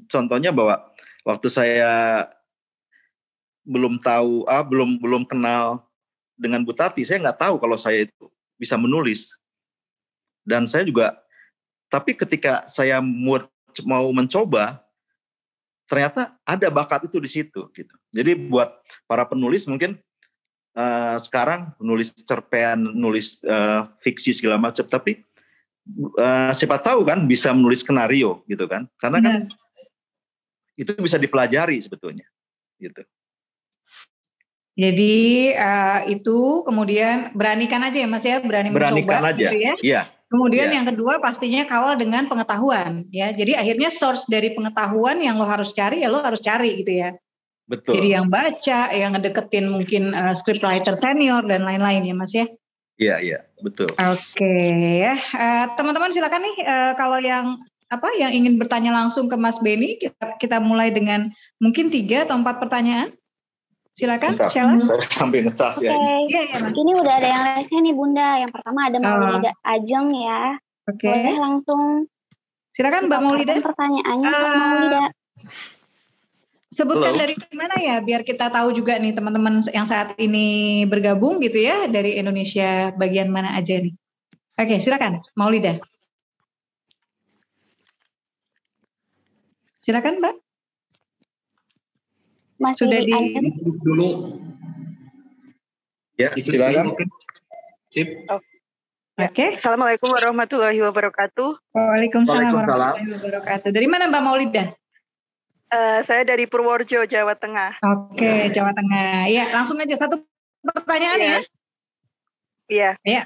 Contohnya bahwa waktu saya belum kenal dengan Bu Tati, saya nggak tahu kalau saya itu bisa menulis. Dan saya juga, tapi ketika saya mau mencoba, ternyata ada bakat itu di situ gitu. Jadi buat para penulis mungkin sekarang nulis cerpen, nulis fiksi segala macam, tapi siapa tahu kan bisa menulis skenario gitu kan, karena kan itu bisa dipelajari sebetulnya gitu. Jadi itu kemudian beranikan aja ya Mas ya, mencoba aja. Gitu ya. Iya. Kemudian yang kedua pastinya kawal dengan pengetahuan ya. Jadi akhirnya source dari pengetahuan yang lo harus cari ya lo harus cari gitu ya. Betul. Jadi yang baca, yang ngedeketin mungkin scriptwriter senior dan lain-lain ya Mas ya. Iya, betul. Oke ya. Teman-teman silakan nih kalau yang ingin bertanya langsung ke Mas Beni, kita mulai dengan mungkin 3 atau 4 pertanyaan. Silakan, Sheila. Saya sambil ngecas ya. Iya, Mas. Ini udah ada yang lesnya nih Bunda. Yang pertama ada Maulida Ajeng ya. Oke. Boleh langsung. Silakan Mbak Maulida. Pertanyaannya Mbak Maulida. Sebutkan dari mana ya, biar kita tahu juga nih teman-teman yang saat ini bergabung gitu ya, dari Indonesia bagian mana aja nih. Oke, silakan Maulida. Silakan Mbak. Masih sudah di dulu. Ya, silakan. Sip. Oke. Assalamualaikum warahmatullahi wabarakatuh. Waalaikumsalam warahmatullahi wabarakatuh. Dari mana Mbak Maulida? Saya dari Purworejo, Jawa Tengah. Oke, Jawa Tengah. Ya, langsung aja satu pertanyaan ya. Iya.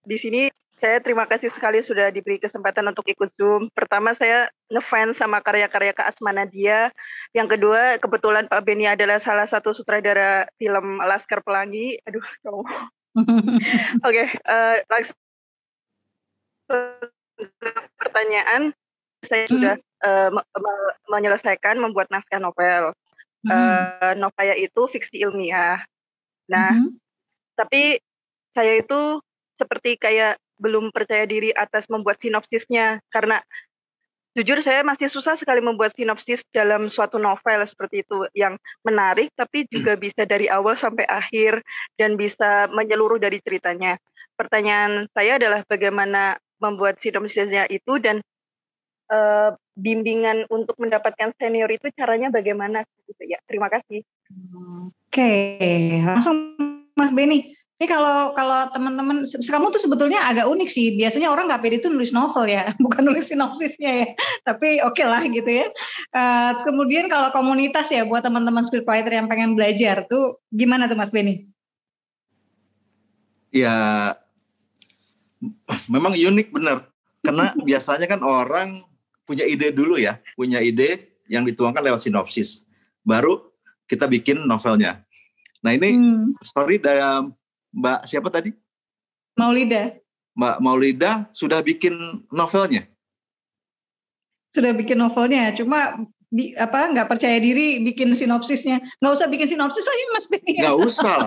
Di sini saya terima kasih sekali sudah diberi kesempatan untuk ikut Zoom. Pertama, saya ngefans sama karya-karya Kak Asma Nadia. Yang kedua, kebetulan Pak Beni adalah salah satu sutradara film Laskar Pelangi. Aduh, Oke, langsung pertanyaan. Saya sudah menyelesaikan membuat naskah novel. Novelnya itu fiksi ilmiah. Nah, tapi saya itu seperti kayak belum percaya diri atas membuat sinopsisnya, karena jujur saya masih susah sekali membuat sinopsis dalam suatu novel seperti itu yang menarik tapi juga bisa dari awal sampai akhir dan bisa menyeluruh dari ceritanya. Pertanyaan saya adalah bagaimana membuat sinopsisnya itu, dan bimbingan untuk mendapatkan senior itu caranya bagaimana gitu ya. Terima kasih. Oke, langsung Mas Beni. Ini kalau teman-teman, kamu tuh sebetulnya agak unik sih. Biasanya orang nggak pede itu nulis novel ya, bukan nulis sinopsisnya ya. Tapi oke lah gitu ya. Kemudian kalau komunitas ya, buat teman-teman scriptwriter yang pengen belajar tuh gimana tuh Mas Beni? Ya, memang unik bener. Karena biasanya kan orang punya ide dulu ya, punya ide yang dituangkan lewat sinopsis. Baru kita bikin novelnya. Nah ini story dari Mbak siapa tadi? Maulida. Mbak Maulida sudah bikin novelnya? Sudah bikin novelnya, cuma nggak percaya diri bikin sinopsisnya. Nggak usah bikin sinopsis lagi Mas Beni. Nggak usah.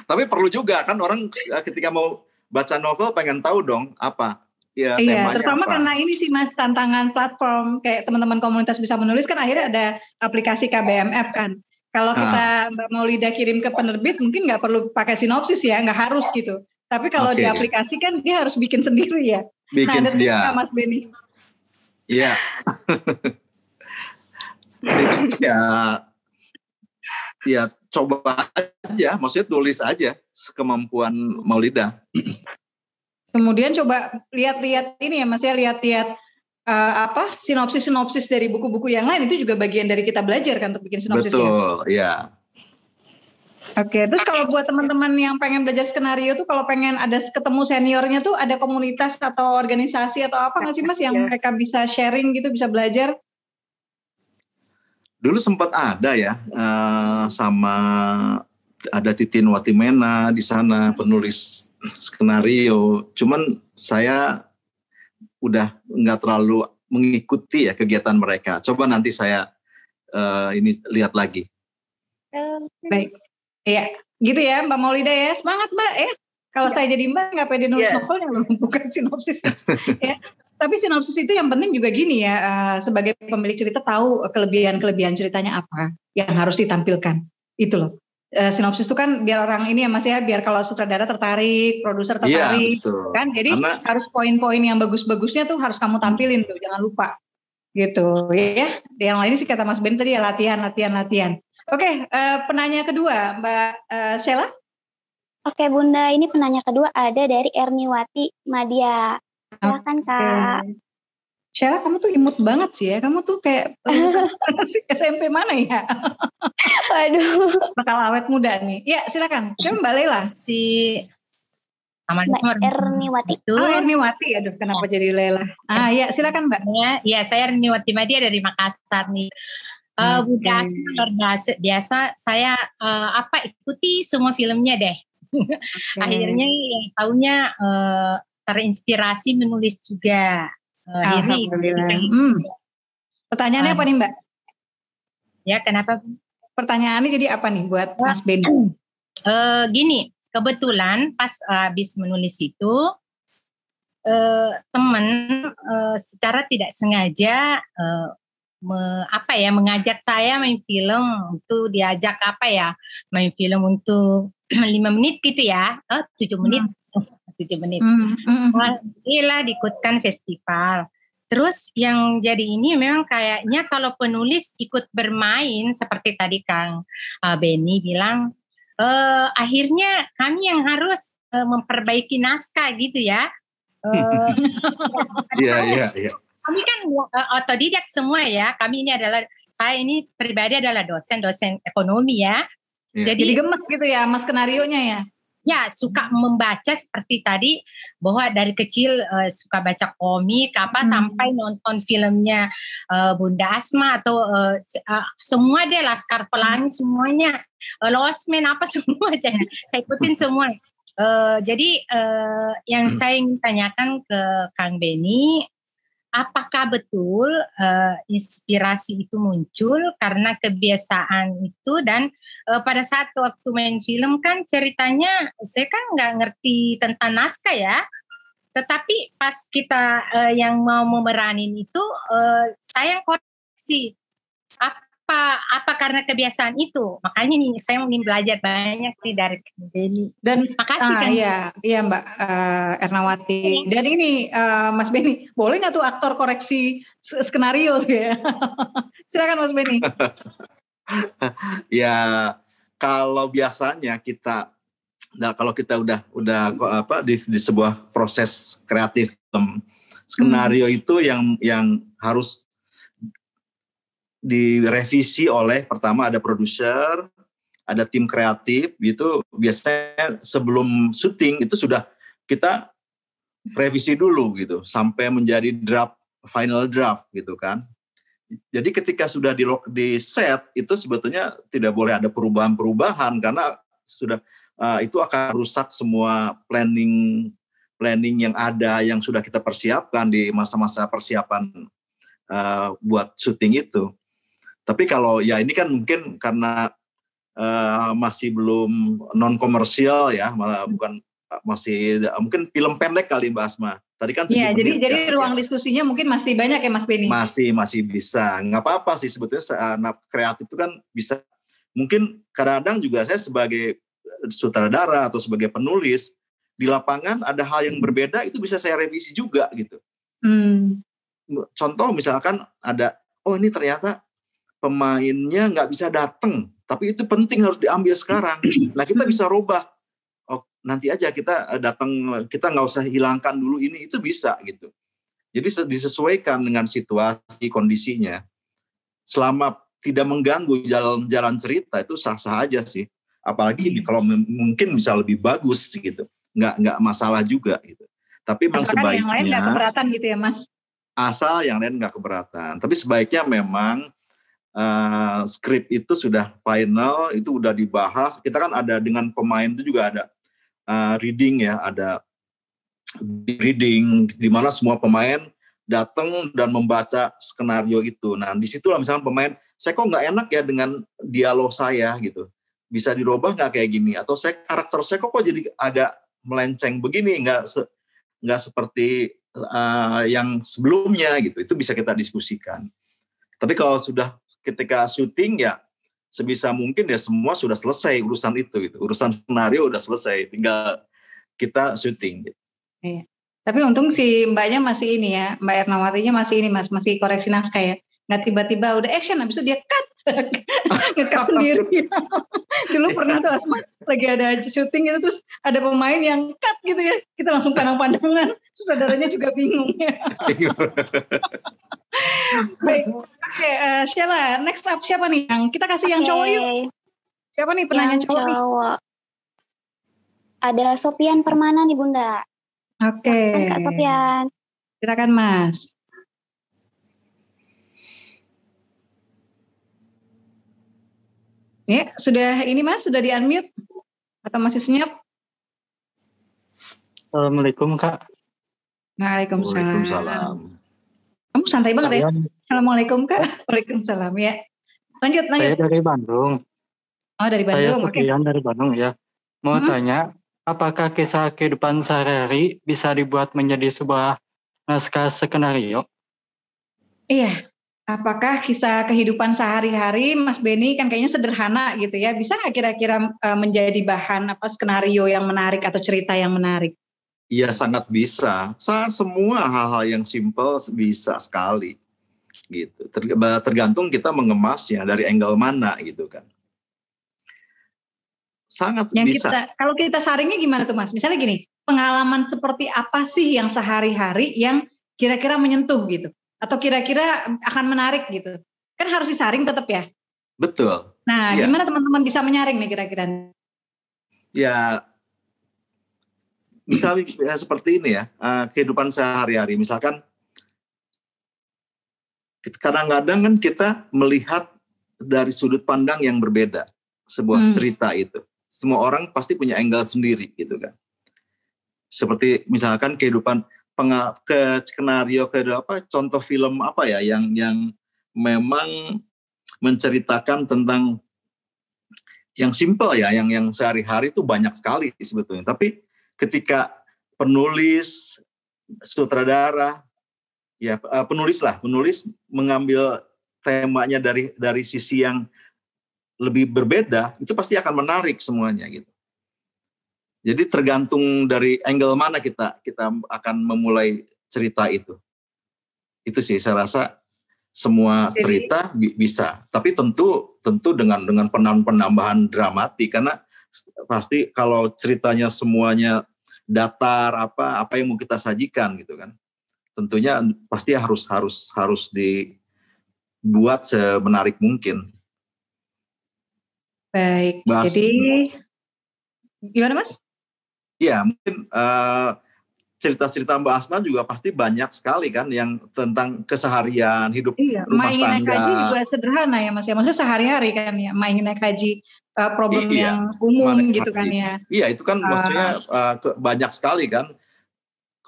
Tapi perlu juga kan, orang ketika mau baca novel pengen tahu dong apa ya Iya, temanya terutama apa. karena ini sih Mas, tantangan platform kayak teman-teman komunitas bisa menulis kan akhirnya ada aplikasi KBMF kan. Kalau kita Mbak Maulida kirim ke penerbit mungkin nggak perlu pakai sinopsis ya, nggak harus gitu. Tapi kalau di Oke. aplikasi kan dia harus bikin sendiri ya. Nah, Bikin ada tips dia. nggak Mas Beni? Iya. Tips ya coba aja, maksudnya tulis aja sekemampuan Maulida. Kemudian coba lihat-lihat ini ya Mas ya, lihat-lihat sinopsis-sinopsis dari buku-buku yang lain itu juga bagian dari kita belajar kan untuk bikin sinopsisnya. Betul, ya. Oke, terus kalau buat teman-teman yang pengen belajar skenario tuh kalau pengen ada ketemu seniornya tuh ada komunitas atau organisasi atau apa nggak sih Mas yang mereka bisa sharing gitu, bisa belajar? Dulu sempat ada ya, sama ada Titin Watimena di sana penulis skenario. Cuman saya udah nggak terlalu mengikuti ya kegiatan mereka. Coba nanti saya ini lihat lagi. Baik, ya gitu ya Mbak Maulida ya, semangat Mbak ya. Kalau saya jadi Mbak nggak pede nulis novelnya loh, bukan sinopsis ya. Tapi sinopsis itu yang penting juga gini ya, sebagai pemilik cerita tahu kelebihan-kelebihan ceritanya apa yang harus ditampilkan. Itu loh. Sinopsis itu kan biar orang ini ya Mas ya, biar kalau sutradara tertarik, produser tertarik, kan? Jadi harus poin-poin yang bagus-bagusnya tuh harus kamu tampilin tuh, jangan lupa. Gitu ya. Yang lain sih kata Mas Ben tadi ya latihan. Oke, penanya kedua Mbak Sheila. Oke Bunda, ini penanya kedua ada dari Erniwati Madia. Silakan Kak. Sheila, kamu tuh imut banget sih ya. Kamu tuh kayak SMP mana ya? Waduh. Bakal awet muda nih. Ya, silakan. Coba Mbak Lela. Mbak Erniwati. Erniwati. Aduh, kenapa jadi Lela? Ya, silakan Mbak. Ya, saya Erniwati Madia dari Makassar nih. Bunda Asma luar biasa. Saya ikuti semua filmnya deh. Akhirnya yang tahunya terinspirasi menulis juga. Alhamdulillah. Pertanyaannya apa nih Mbak? Ya, kenapa? Pertanyaannya jadi apa nih buat Mas Ben? Gini, kebetulan pas habis menulis itu teman secara tidak sengaja mengajak saya main film untuk diajak main film untuk 5 menit gitu ya, 7 menit. 7 menit. Alhamdulillah diikutkan festival. Terus yang jadi ini memang kayaknya kalau penulis ikut bermain seperti tadi Kang Beni bilang, akhirnya kami yang harus memperbaiki naskah gitu ya. Iya. Kami kan otodidak semua ya. Saya ini pribadi adalah dosen ekonomi ya. Jadi gemes gitu ya mas skenarionya ya. Ya, suka membaca seperti tadi bahwa dari kecil suka baca komik sampai nonton filmnya Bunda Asma atau semua deh Laskar Pelangi semuanya, Lost Man semua jadi saya ikutin semua. Jadi yang saya ingin tanyakan ke Kang Beni, apakah betul inspirasi itu muncul karena kebiasaan itu dan pada saat waktu main film kan ceritanya saya kan nggak ngerti tentang naskah ya, tetapi pas kita yang mau memeranin itu saya yang koreksi apa karena kebiasaan itu, makanya nih saya ingin belajar banyak nih dari Beni. Dan makasih kan. Iya Mbak Ernawati. Dan ini Mas Beni, boleh nggak tuh aktor koreksi skenario ya? Silakan Mas Beni. Ya kalau biasanya kalau kita udah di sebuah proses kreatif skenario itu yang harus direvisi oleh pertama ada produser, ada tim kreatif gitu. Biasanya sebelum syuting itu sudah kita revisi dulu gitu sampai menjadi final draft gitu kan. Jadi ketika sudah di set itu sebetulnya tidak boleh ada perubahan-perubahan karena sudah itu akan rusak semua planning yang ada yang sudah kita persiapkan di masa-masa persiapan buat syuting itu. Tapi kalau ya ini kan mungkin karena masih belum non komersial ya, malah bukan mungkin film pendek kali Mbak Asma. Tadi kan 7 Iya, menit. Jadi ruang diskusinya mungkin masih banyak ya Mas Beni? Masih bisa. Nggak apa-apa sih sebetulnya kreatif itu kan bisa. Mungkin kadang-kadang juga saya sebagai sutradara atau sebagai penulis, di lapangan ada hal yang berbeda itu bisa saya revisi juga gitu. Contoh misalkan ada, ini ternyata pemainnya nggak bisa datang, tapi itu penting harus diambil sekarang. Nah kita bisa rubah. Nanti aja kita datang, kita nggak usah hilangkan dulu ini, itu bisa gitu. Jadi disesuaikan dengan situasi kondisinya. Selama tidak mengganggu jalan cerita itu sah-sah aja sih. Apalagi kalau mungkin bisa lebih bagus gitu, nggak masalah juga gitu. Tapi memang sebaiknya yang lain nggak keberatan gitu ya Mas. Asal yang lain nggak keberatan. Tapi sebaiknya memang skrip itu sudah final, itu udah dibahas. Kita kan ada dengan pemain itu juga ada reading ya, ada reading di mana semua pemain datang dan membaca skenario itu. Nah disitulah misalnya pemain, saya kok nggak enak ya dengan dialog saya gitu. Bisa dirubah nggak kayak gini? Atau karakter saya kok jadi agak melenceng begini, nggak seperti yang sebelumnya gitu. Itu bisa kita diskusikan. Tapi kalau sudah ketika syuting ya sebisa mungkin ya semua sudah selesai urusan itu gitu. Urusan skenario udah selesai, tinggal kita syuting gitu. Iya. Tapi untung si Mbaknya masih ini ya, Mbak Ernawatinya masih ini Mas, masih koreksi naskah ya. Nggak tiba-tiba udah action habis itu dia cut. Nge-cut sendiri. Dulu pernah tuh Asma lagi ada syuting gitu terus ada pemain yang cut gitu ya. Kita langsung pandang-pandangan. Saudaranya juga bingung ya. Baik. Oke, Sheila, next up siapa nih? Kita kasih yang cowok yuk. Siapa nih penanya cowok nih? Ada Sofian Permana nih Bunda. Oke. Kak Sofian. Silakan Mas. Ya, sudah ini Mas, sudah di-unmute? Atau masih senyap? Assalamualaikum Kak. Waalaikumsalam. Kamu santai banget ya? Assalamualaikum Kak. Waalaikumsalam ya. Lanjut. Saya dari Bandung. Oh dari Bandung. Saya Sofian dari Bandung ya. Mau tanya, apakah kisah kehidupan sehari-hari bisa dibuat menjadi sebuah naskah skenario? Iya. Apakah kisah kehidupan sehari-hari Mas Beni kan kayaknya sederhana gitu ya. Bisa nggak kira-kira menjadi bahan skenario yang menarik atau cerita yang menarik? Iya sangat bisa. Semua hal-hal yang simpel bisa sekali. Gitu. Tergantung kita mengemasnya dari angle mana gitu kan. Sangat yang bisa. Kalau kita saringnya gimana tuh Mas? Misalnya gini, pengalaman seperti apa sih yang sehari-hari yang kira-kira menyentuh gitu? Atau kira-kira akan menarik gitu? Kan harus disaring tetap ya? Betul. Nah, gimana teman-teman bisa menyaring nih kira-kira? Ya, misalnya seperti ini ya, kehidupan sehari-hari. Misalkan, kadang-kadang kan kita melihat dari sudut pandang yang berbeda sebuah cerita itu. Semua orang pasti punya angle sendiri gitu kan. Seperti misalkan kehidupan skenario contoh film apa ya yang memang menceritakan tentang yang simple ya, yang sehari-hari itu banyak sekali sebetulnya. Tapi ketika penulis, sutradara, ya penulis mengambil temanya dari sisi yang lebih berbeda, itu pasti akan menarik semuanya gitu. Jadi tergantung dari angle mana kita akan memulai cerita itu. Itu sih saya rasa semua cerita bisa, tapi tentu dengan penambahan dramatik, karena pasti kalau ceritanya semuanya datar apa yang mau kita sajikan gitu kan. Tentunya pasti harus dibuat semenarik mungkin. Baik, jadi gimana Mas? Ya mungkin cerita-cerita Mbak Asma juga pasti banyak sekali kan yang tentang keseharian hidup rumah tangga. Naik haji juga sederhana ya Mas ya, maksudnya sehari-hari kan ya, main naik haji problem yang umum gitu kan ya. Iya itu kan maksudnya banyak sekali kan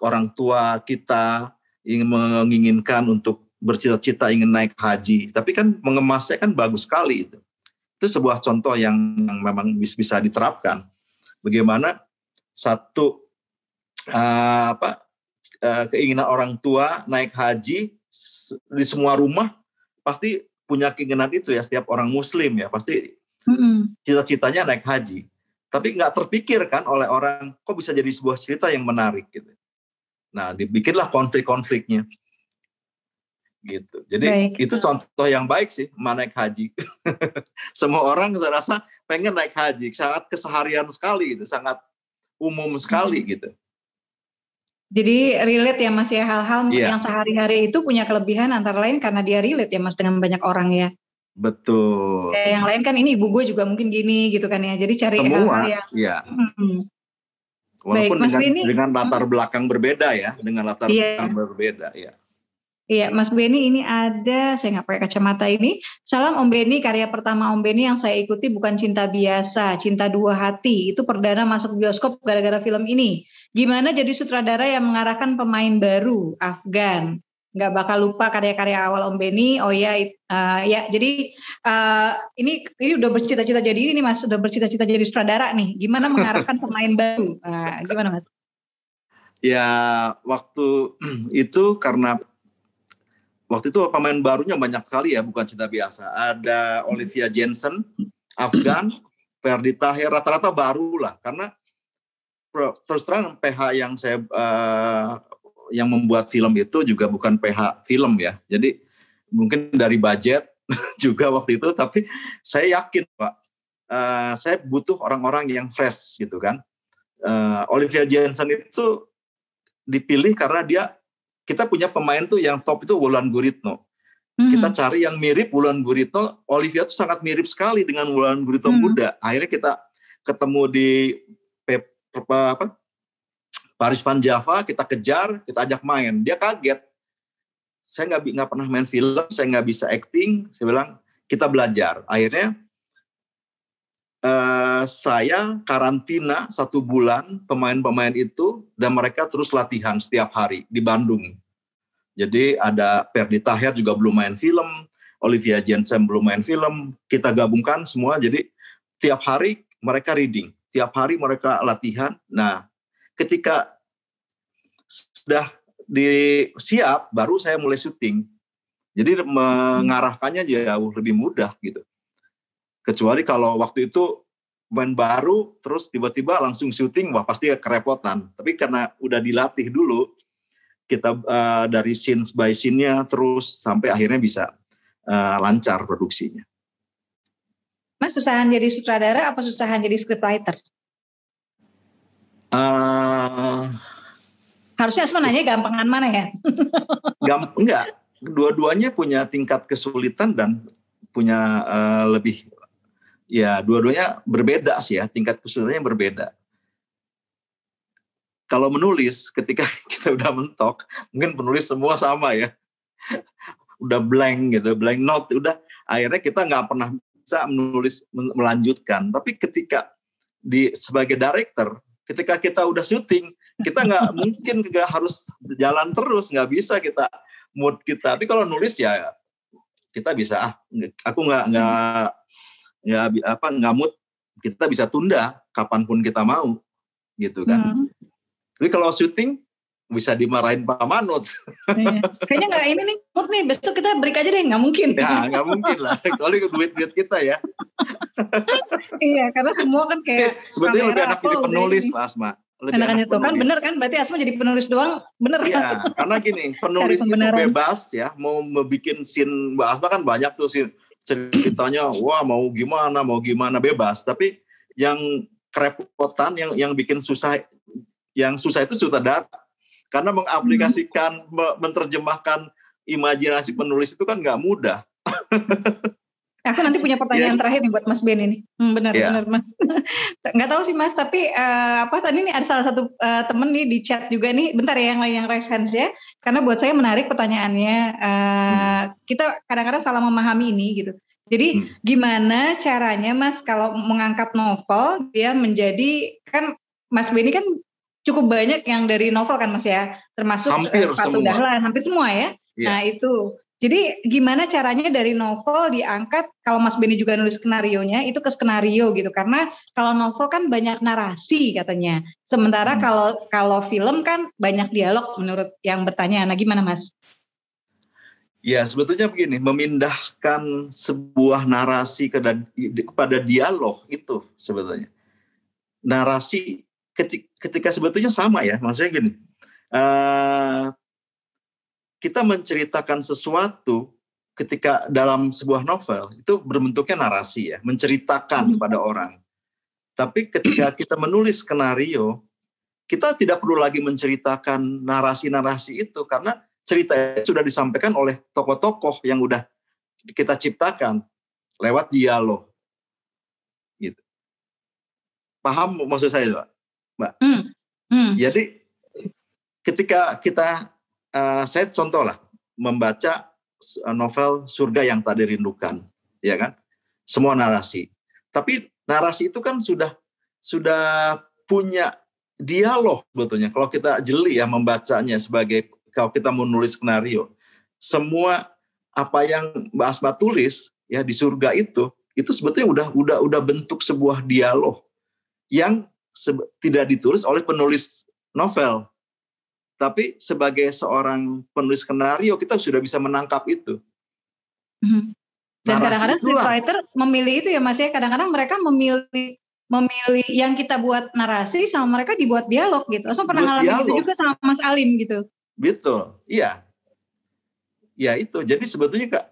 orang tua kita menginginkan untuk bercita-cita ingin naik haji, tapi kan mengemasnya kan bagus sekali itu. Itu sebuah contoh yang memang bisa diterapkan. Bagaimana satu keinginan orang tua naik haji di semua rumah pasti punya keinginan itu ya, setiap orang Muslim ya pasti cita-citanya naik haji. Tapi nggak terpikirkan oleh orang kok bisa jadi sebuah cerita yang menarik gitu. Nah, dibikinlah konflik-konfliknya. Gitu. Jadi Baik. itu contoh yang baik sih naik haji. Semua orang saya rasa pengen naik haji, sangat keseharian sekali gitu, sangat umum sekali gitu. Jadi relate ya Mas ya, hal-hal yang sehari-hari itu punya kelebihan antara lain karena dia relate ya Mas dengan banyak orang ya. Betul. Kayak yang lain kan ini ibu gue juga mungkin gini gitu kan ya. Jadi cari hal-hal yang walaupun baik, dengan latar belakang berbeda ya, dengan latar belakang berbeda ya. Iya, Mas Beni ini ada, saya nggak pakai kacamata ini. Salam Om Beni, karya pertama Om Beni yang saya ikuti bukan Cinta Biasa, Cinta Dua Hati. Itu perdana masuk bioskop gara-gara film ini. Gimana jadi sutradara yang mengarahkan pemain baru, Afgan? Nggak bakal lupa karya-karya awal Om Beni. Oh ya, jadi ini udah bercita-cita jadi ini Mas, udah bercita-cita jadi sutradara nih. Gimana mengarahkan pemain baru? Gimana Mas? Ya, waktu itu karena waktu itu pemain barunya banyak sekali ya, bukan Cinta Biasa. Ada Olivia Jensen, Afgan, Ferdi Tahir, rata-rata baru lah. Karena terus terang PH yang yang membuat film itu juga bukan PH film ya. Jadi mungkin dari budget juga waktu itu, tapi saya yakin Pak, saya butuh orang-orang yang fresh gitu kan. Olivia Jensen itu dipilih karena kita punya pemain tuh yang top itu Wulan Guritno. Kita cari yang mirip Wulan Guritno. Olivia tuh sangat mirip sekali dengan Wulan Guritno muda. Akhirnya kita ketemu di Paris Van Java, kita kejar, kita ajak main. Dia kaget. Saya nggak pernah main film, saya nggak bisa acting. Saya bilang kita belajar. Akhirnya saya karantina 1 bulan pemain-pemain itu dan mereka terus latihan setiap hari di Bandung. Jadi ada Ferdi Tahir juga belum main film, Olivia Jensen belum main film, kita gabungkan semua jadi tiap hari mereka reading, tiap hari mereka latihan. Nah, ketika sudah siap baru saya mulai syuting. Jadi mengarahkannya jauh lebih mudah gitu. Kecuali kalau waktu itu pemain baru terus tiba-tiba langsung syuting, wah pasti kerepotan. Tapi karena udah dilatih dulu, kita dari scene by scene-nya terus sampai akhirnya bisa lancar produksinya. Mas susahan jadi sutradara apa susahan jadi scriptwriter? Harusnya Asma nanya gampangan mana ya? Enggak, dua-duanya punya tingkat kesulitan dan punya lebih. Ya, dua-duanya berbeda sih ya, tingkat kesulitannya berbeda. Kalau menulis, ketika kita udah mentok, mungkin penulis semua sama ya. Udah blank gitu, blank note, udah akhirnya kita nggak pernah bisa menulis, melanjutkan. Tapi ketika sebagai director, ketika kita udah syuting, kita nggak mungkin harus jalan terus, nggak bisa kita mood kita. Tapi kalau nulis ya kita bisa, aku nggak mood, kita bisa tunda kapanpun kita mau gitu kan. Tapi kalau syuting bisa dimarahin Pak Manut. Kayaknya nggak ini nih mood nih, besok kita break aja deh, nggak mungkin. Ya nggak mungkin lah, kecuali duit kita ya. Iya, karena semua kan kayak sebetulnya lebih enak jadi penulis Pak Asma. Enakan itu kan bener kan, berarti Asma jadi penulis doang bener kan? Iya, karena gini, penulis itu bebas ya, mau bikin scene, Mbak Asma kan banyak tuh scene ceritanya, wah mau gimana bebas. Tapi yang kerepotan, yang bikin susah, yang susah itu sutradara. Karena mengaplikasikan, menerjemahkan imajinasi penulis itu kan nggak mudah. Aku nanti punya pertanyaan terakhir nih buat Mas Ben ini. Benar Mas. Nggak tahu sih Mas, tapi tadi nih ada salah satu temen nih di chat juga nih. Bentar ya yang raise hands ya. Karena buat saya menarik pertanyaannya. Kita kadang-kadang salah memahami ini gitu. Jadi gimana caranya Mas kalau mengangkat novel dia menjadi, kan Mas Ben ini kan cukup banyak yang dari novel kan Mas ya, termasuk Sepatu Dahlan, hampir semua ya. Nah itu Jadi gimana caranya dari novel diangkat, kalau Mas Beni juga nulis skenarionya, itu ke skenario gitu. Karena kalau novel kan banyak narasi katanya. Sementara kalau film kan banyak dialog menurut yang bertanya. Nah gimana Mas? Ya sebetulnya begini, memindahkan sebuah narasi kepada dialog itu sebetulnya. Narasi ketika sebetulnya sama ya, maksudnya gini, kita menceritakan sesuatu ketika dalam sebuah novel itu berbentuknya narasi ya, menceritakan pada orang. Tapi ketika kita menulis skenario, kita tidak perlu lagi menceritakan narasi-narasi itu karena cerita sudah disampaikan oleh tokoh-tokoh yang udah kita ciptakan lewat dialog. Gitu. Paham maksud saya, Mbak? Jadi ketika kita, saya contoh lah, membaca novel Surga yang Tak Dirindukan, ya kan? Semua narasi. Tapi narasi itu kan sudah punya dialog sebetulnya. Kalau kita jeli ya membacanya kalau kita menulis skenario, semua apa yang Mbak Asma tulis ya di Surga itu sebetulnya udah bentuk sebuah dialog yang tidak ditulis oleh penulis novel. Tapi sebagai seorang penulis skenario kita sudah bisa menangkap itu. Dan kadang-kadang scriptwriter memilih itu ya Mas ya. Kadang-kadang mereka memilih yang kita buat narasi sama mereka dibuat dialog gitu. Saya pernah ngalamin gitu juga sama Mas Alim gitu. Betul, iya. Ya itu, jadi sebetulnya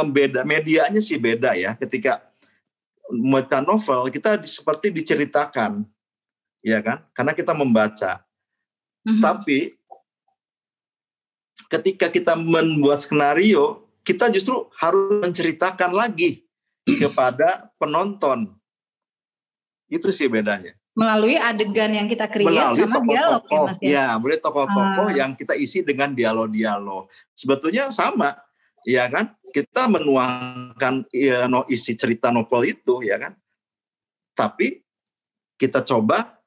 beda, medianya sih beda ya. Ketika membaca novel, kita seperti diceritakan, ya kan? Karena kita membaca. Tapi ketika kita membuat skenario, kita justru harus menceritakan lagi kepada penonton. Itu sih bedanya. Melalui adegan yang kita create sama dialog ya Mas ya? Ya, boleh tokoh-tokoh yang kita isi dengan dialog-dialog. Sebetulnya sama, ya kan? Kita menuangkan isi cerita novel itu, ya kan? Tapi kita coba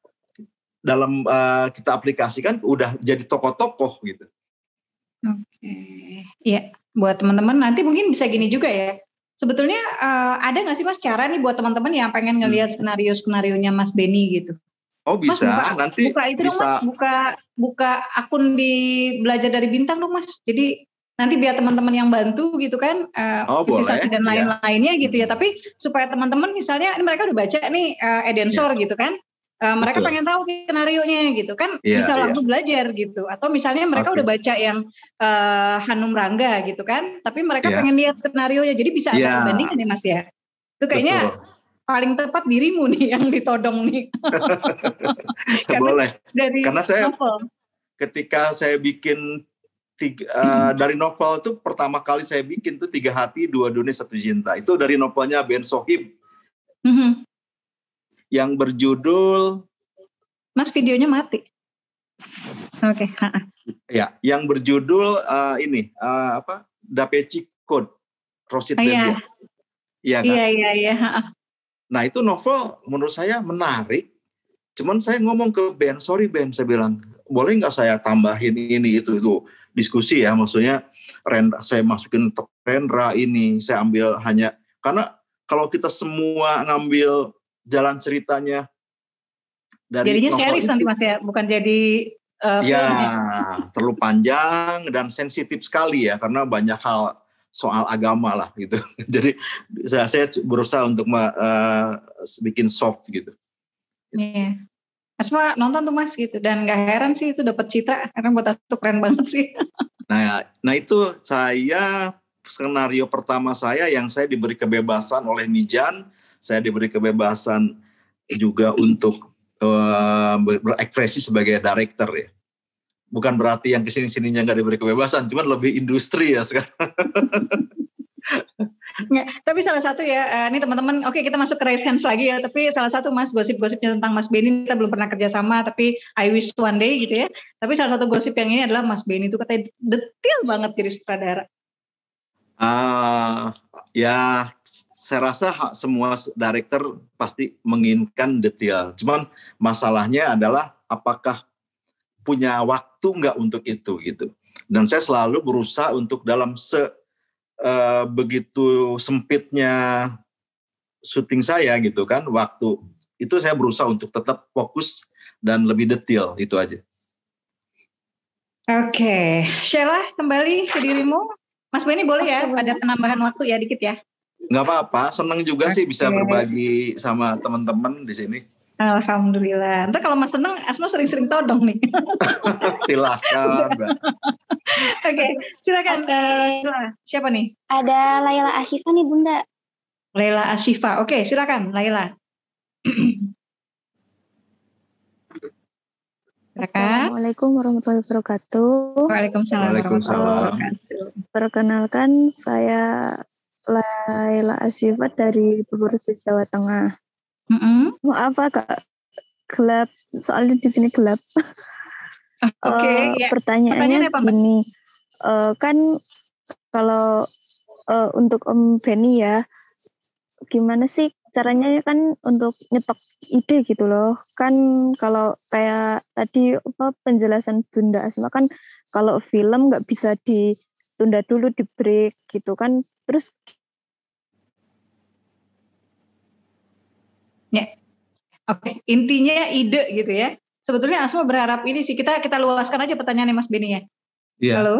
dalam kita aplikasikan udah jadi tokoh-tokoh gitu. Oke. Ya, buat teman-teman nanti mungkin bisa gini juga ya. Sebetulnya ada nggak sih Mas cara nih buat teman-teman yang pengen ngelihat skenario-skenarionya Mas Beni gitu? Oh bisa, Mas, nanti buka itu bisa. Dong Mas, buka akun di Belajar dari Bintang dong Mas. Jadi nanti biar teman-teman yang bantu gitu kan, mobilisasi dan lain-lainnya gitu ya. Tapi supaya teman-teman misalnya ini mereka udah baca nih Edensor gitu kan, mereka pengen tahu skenarionya gitu kan, bisa langsung belajar gitu. Atau misalnya mereka udah baca yang Hanum Rangga gitu kan, tapi mereka pengen lihat skenarionya, jadi bisa ada perbandingan ya Mas ya. Itu kayaknya paling tepat dirimu nih yang ditodong nih. Boleh. Karena saya novel. Ketika saya bikin dari novel itu pertama kali saya bikin tuh 3 Hati 2 Dunia 1 Cinta. Itu dari novelnya Ben Sohib. Yang berjudul Mas videonya mati. Oke. Ya, yang berjudul Da Vinci Code, Rosid Bedia. Iya kan? Iya. Nah itu novel menurut saya menarik. Cuman saya ngomong ke Ben, sorry Ben, saya bilang, boleh nggak saya tambahin ini itu diskusi ya, maksudnya saya masukin untuk Rendra ini, saya ambil hanya karena kalau kita semua ngambil jalan ceritanya dari jadinya novel series nanti Mas ya, bukan jadi terlalu panjang dan sensitif sekali ya, karena banyak hal soal agama lah gitu. Jadi saya berusaha untuk bikin soft gitu. Iya. Asma nonton tuh Mas gitu, dan gak heran sih itu dapat citra karena buat aku keren banget sih. Nah itu skenario pertama saya yang saya diberi kebebasan oleh Mijan. Saya diberi kebebasan juga untuk berekspresi sebagai director ya. Bukan berarti yang kesini-sininya nggak diberi kebebasan, cuman lebih industri ya sekarang. Tapi salah satu ya, ini teman-teman, oke kita masuk ke Raise Hands lagi ya, tapi salah satu Mas gosip-gosipnya tentang Mas Beni, kita belum pernah kerjasama, tapi I wish one day gitu ya. Tapi salah satu gosip yang ini adalah Mas Beni itu katanya detail banget jadi sutradara. Ya saya rasa semua director pasti menginginkan detail. Cuman masalahnya adalah apakah punya waktu nggak untuk itu gitu. Dan saya selalu berusaha untuk dalam begitu sempitnya syuting saya gitu kan, waktu itu saya berusaha untuk tetap fokus dan lebih detail, itu aja. Oke, Sheila kembali ke dirimu. Mas Benny boleh ya, ada penambahan waktu ya dikit ya. Nggak apa-apa, seneng juga sih bisa berbagi sama teman-teman di sini. Alhamdulillah. Ntar kalau Mas seneng, Asma sering-sering todong nih. Silahkan, Mbak. Oke, silakan. Siapa nih? Ada Laila Asyifa nih Bunda. Laila Asyifa. Oke, silakan Laila. Assalamualaikum warahmatullahi wabarakatuh. Waalaikumsalam. Perkenalkan, saya Laila Asyifa dari Bogor, Jawa Tengah. Maaf agak gelap, soalnya di sini gelap. Ya. Pertanyaannya gini, kan kalau untuk Om Benny ya, gimana sih caranya kan untuk nyetok ide gitu loh. Kan kalau kayak tadi penjelasan Bunda Asma kan kalau film nggak bisa ditunda dulu, di break gitu kan. Terus ya. Oke, intinya ide gitu ya. Sebetulnya Asma berharap ini sih, kita luaskan aja pertanyaannya Mas Benny ya. Iya. Halo.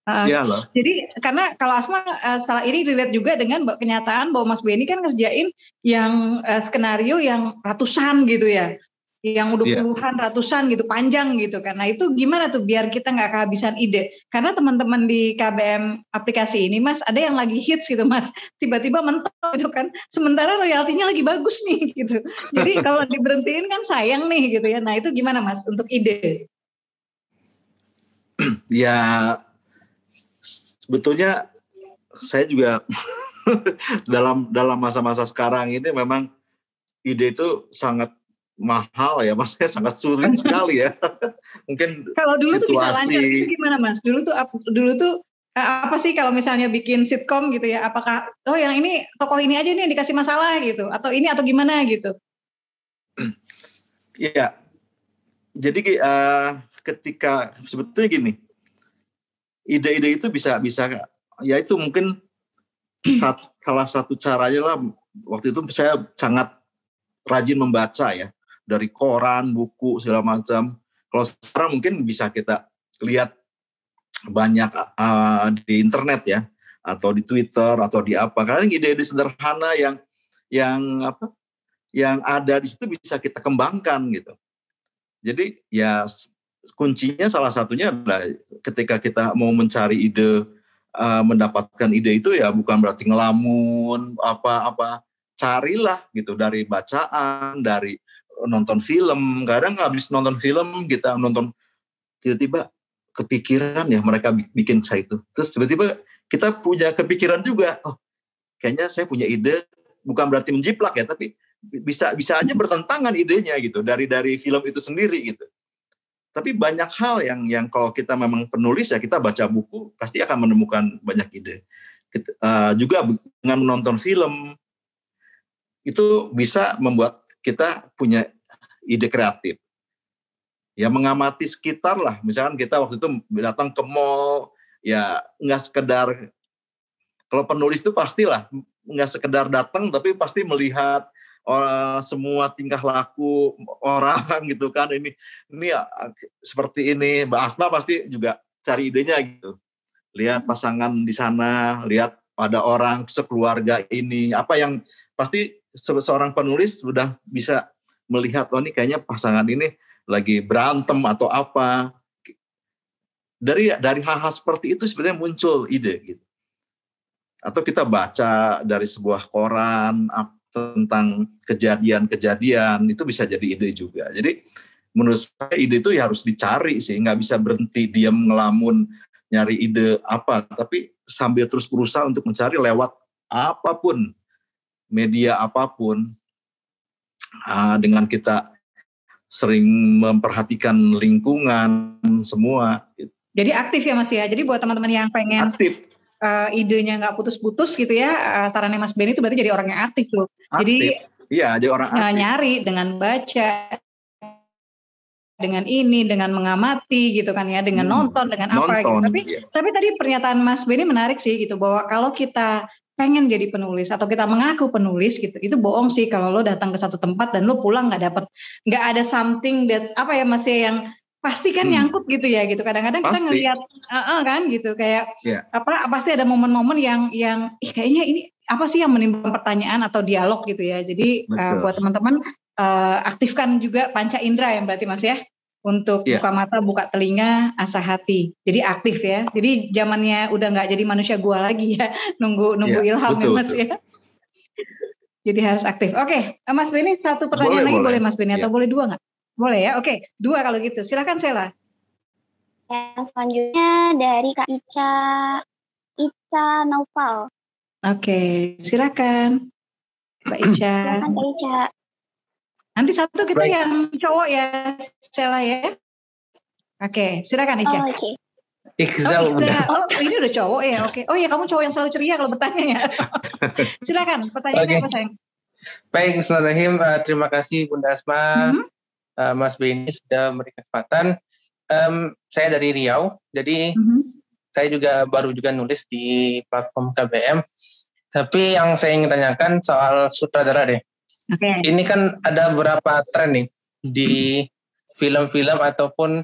Iya loh. Jadi karena kalau Asma salah ini relate juga dengan kenyataan bahwa Mas Benny kan ngerjain yang skenario yang ratusan gitu ya, yang udah puluhan, ratusan gitu, panjang gitu. Karena itu gimana tuh biar kita nggak kehabisan ide? Karena teman-teman di KBM aplikasi ini Mas, ada yang lagi hits gitu Mas, tiba-tiba mentok gitu kan. Sementara royaltinya lagi bagus nih gitu. Jadi kalau diberhentiin kan sayang nih gitu ya. Nah itu gimana Mas untuk ide? Ya sebetulnya saya juga dalam masa-masa sekarang ini memang ide itu sangat mahal ya, maksudnya sangat sulit sekali ya. Mungkin kalau dulu situasi... tuh bisa lancar itu gimana Mas? Dulu tuh apa sih kalau misalnya bikin sitkom gitu ya? Apakah yang ini tokoh ini aja nih yang dikasih masalah gitu, atau ini atau gimana gitu? Iya. Jadi ketika sebetulnya gini, ide-ide itu bisa ya itu mungkin salah satu caranya lah. Waktu itu saya sangat rajin membaca ya, dari koran, buku segala macam. Kalau sekarang mungkin bisa kita lihat banyak di internet ya, atau di Twitter atau di apa. Karena ide-ide sederhana yang ada di situ bisa kita kembangkan gitu. Jadi ya kuncinya salah satunya adalah ketika kita mau mencari ide, mendapatkan ide itu ya bukan berarti ngelamun apa-apa, carilah gitu dari bacaan, dari nonton film. Kadang habis nonton film kita nonton tiba-tiba kepikiran ya mereka bikin saya itu. Terus tiba-tiba kita punya kepikiran juga, oh kayaknya saya punya ide, bukan berarti menjiplak ya, tapi bisa aja bertentangan idenya gitu dari film itu sendiri gitu. Tapi banyak hal yang kalau kita memang penulis ya kita baca buku pasti akan menemukan banyak ide. Juga dengan menonton film itu bisa membuat kita punya ide kreatif. Ya mengamati sekitar lah. Misalkan kita waktu itu datang ke mall, ya nggak sekedar, kalau penulis itu pastilah nggak sekedar datang tapi pasti melihat semua tingkah laku orang gitu kan, ini seperti ini. Mbak Asma pasti juga cari idenya gitu, lihat pasangan di sana, lihat ada orang sekeluarga ini, apa yang pasti seorang penulis sudah bisa melihat, oh ini kayaknya pasangan ini lagi berantem atau apa. Dari hal-hal seperti itu sebenarnya muncul ide gitu. Atau kita baca dari sebuah koran tentang kejadian-kejadian, itu bisa jadi ide juga. Jadi menurut saya ide itu ya harus dicari sih, nggak bisa berhenti diam ngelamun nyari ide apa, tapi sambil terus berusaha untuk mencari lewat apapun, media apapun, dengan kita sering memperhatikan lingkungan semua. Jadi aktif ya Mas ya, jadi buat teman-teman yang pengen aktif. Idenya nggak putus-putus gitu ya, sarannya Mas Benny itu berarti jadi orang yang aktif tuh. Jadi iya, jadi orang aktif. Nyari dengan baca, dengan ini, dengan mengamati gitu kan ya, dengan nonton, dengan apa gitu. Tapi tadi pernyataan Mas Benny menarik sih gitu, bahwa kalau kita pengen jadi penulis atau kita mengaku penulis gitu, itu bohong sih kalau lo datang ke satu tempat dan lo pulang nggak ada something that apa ya masih yang pasti kan nyangkut gitu ya gitu. Kadang-kadang kita ngelihat kan gitu kayak pasti ada momen-momen yang kayaknya ini apa sih yang menimbulkan pertanyaan atau dialog gitu ya. Jadi buat teman-teman aktifkan juga panca indera yang berarti Mas ya. Untuk buka mata, buka telinga, asah hati. Jadi aktif ya. Jadi zamannya udah nggak jadi manusia gua lagi ya. Nunggu ilham ya Mas ya. Jadi harus aktif. Oke, Mas Benny satu pertanyaan lagi boleh Mas Benny atau boleh dua nggak? Boleh ya. Oke, dua kalau gitu. Silakan Sheila. Yang selanjutnya dari Kak Ica Naufal. Oke, silakan Mbak Ica. Silakan Kak Ica. Nanti satu kita yang cowok ya, Sheila ya. Oke, silakan Ica. Oh, oke. Iqza udah. Oh, ini udah cowok ya. Oke. Oh ya, kamu cowok yang selalu ceria kalau bertanya ya. Silakan, pertanyaannya apa sayang? Baik, Bismillahirrahmanirrahim. Terima kasih Bunda Asma, Mas Benny sudah memberikan kesempatan. Saya dari Riau, jadi saya juga baru nulis di platform KBM. Tapi yang saya ingin tanyakan soal sutradara deh. Ini kan ada beberapa tren nih di film-film ataupun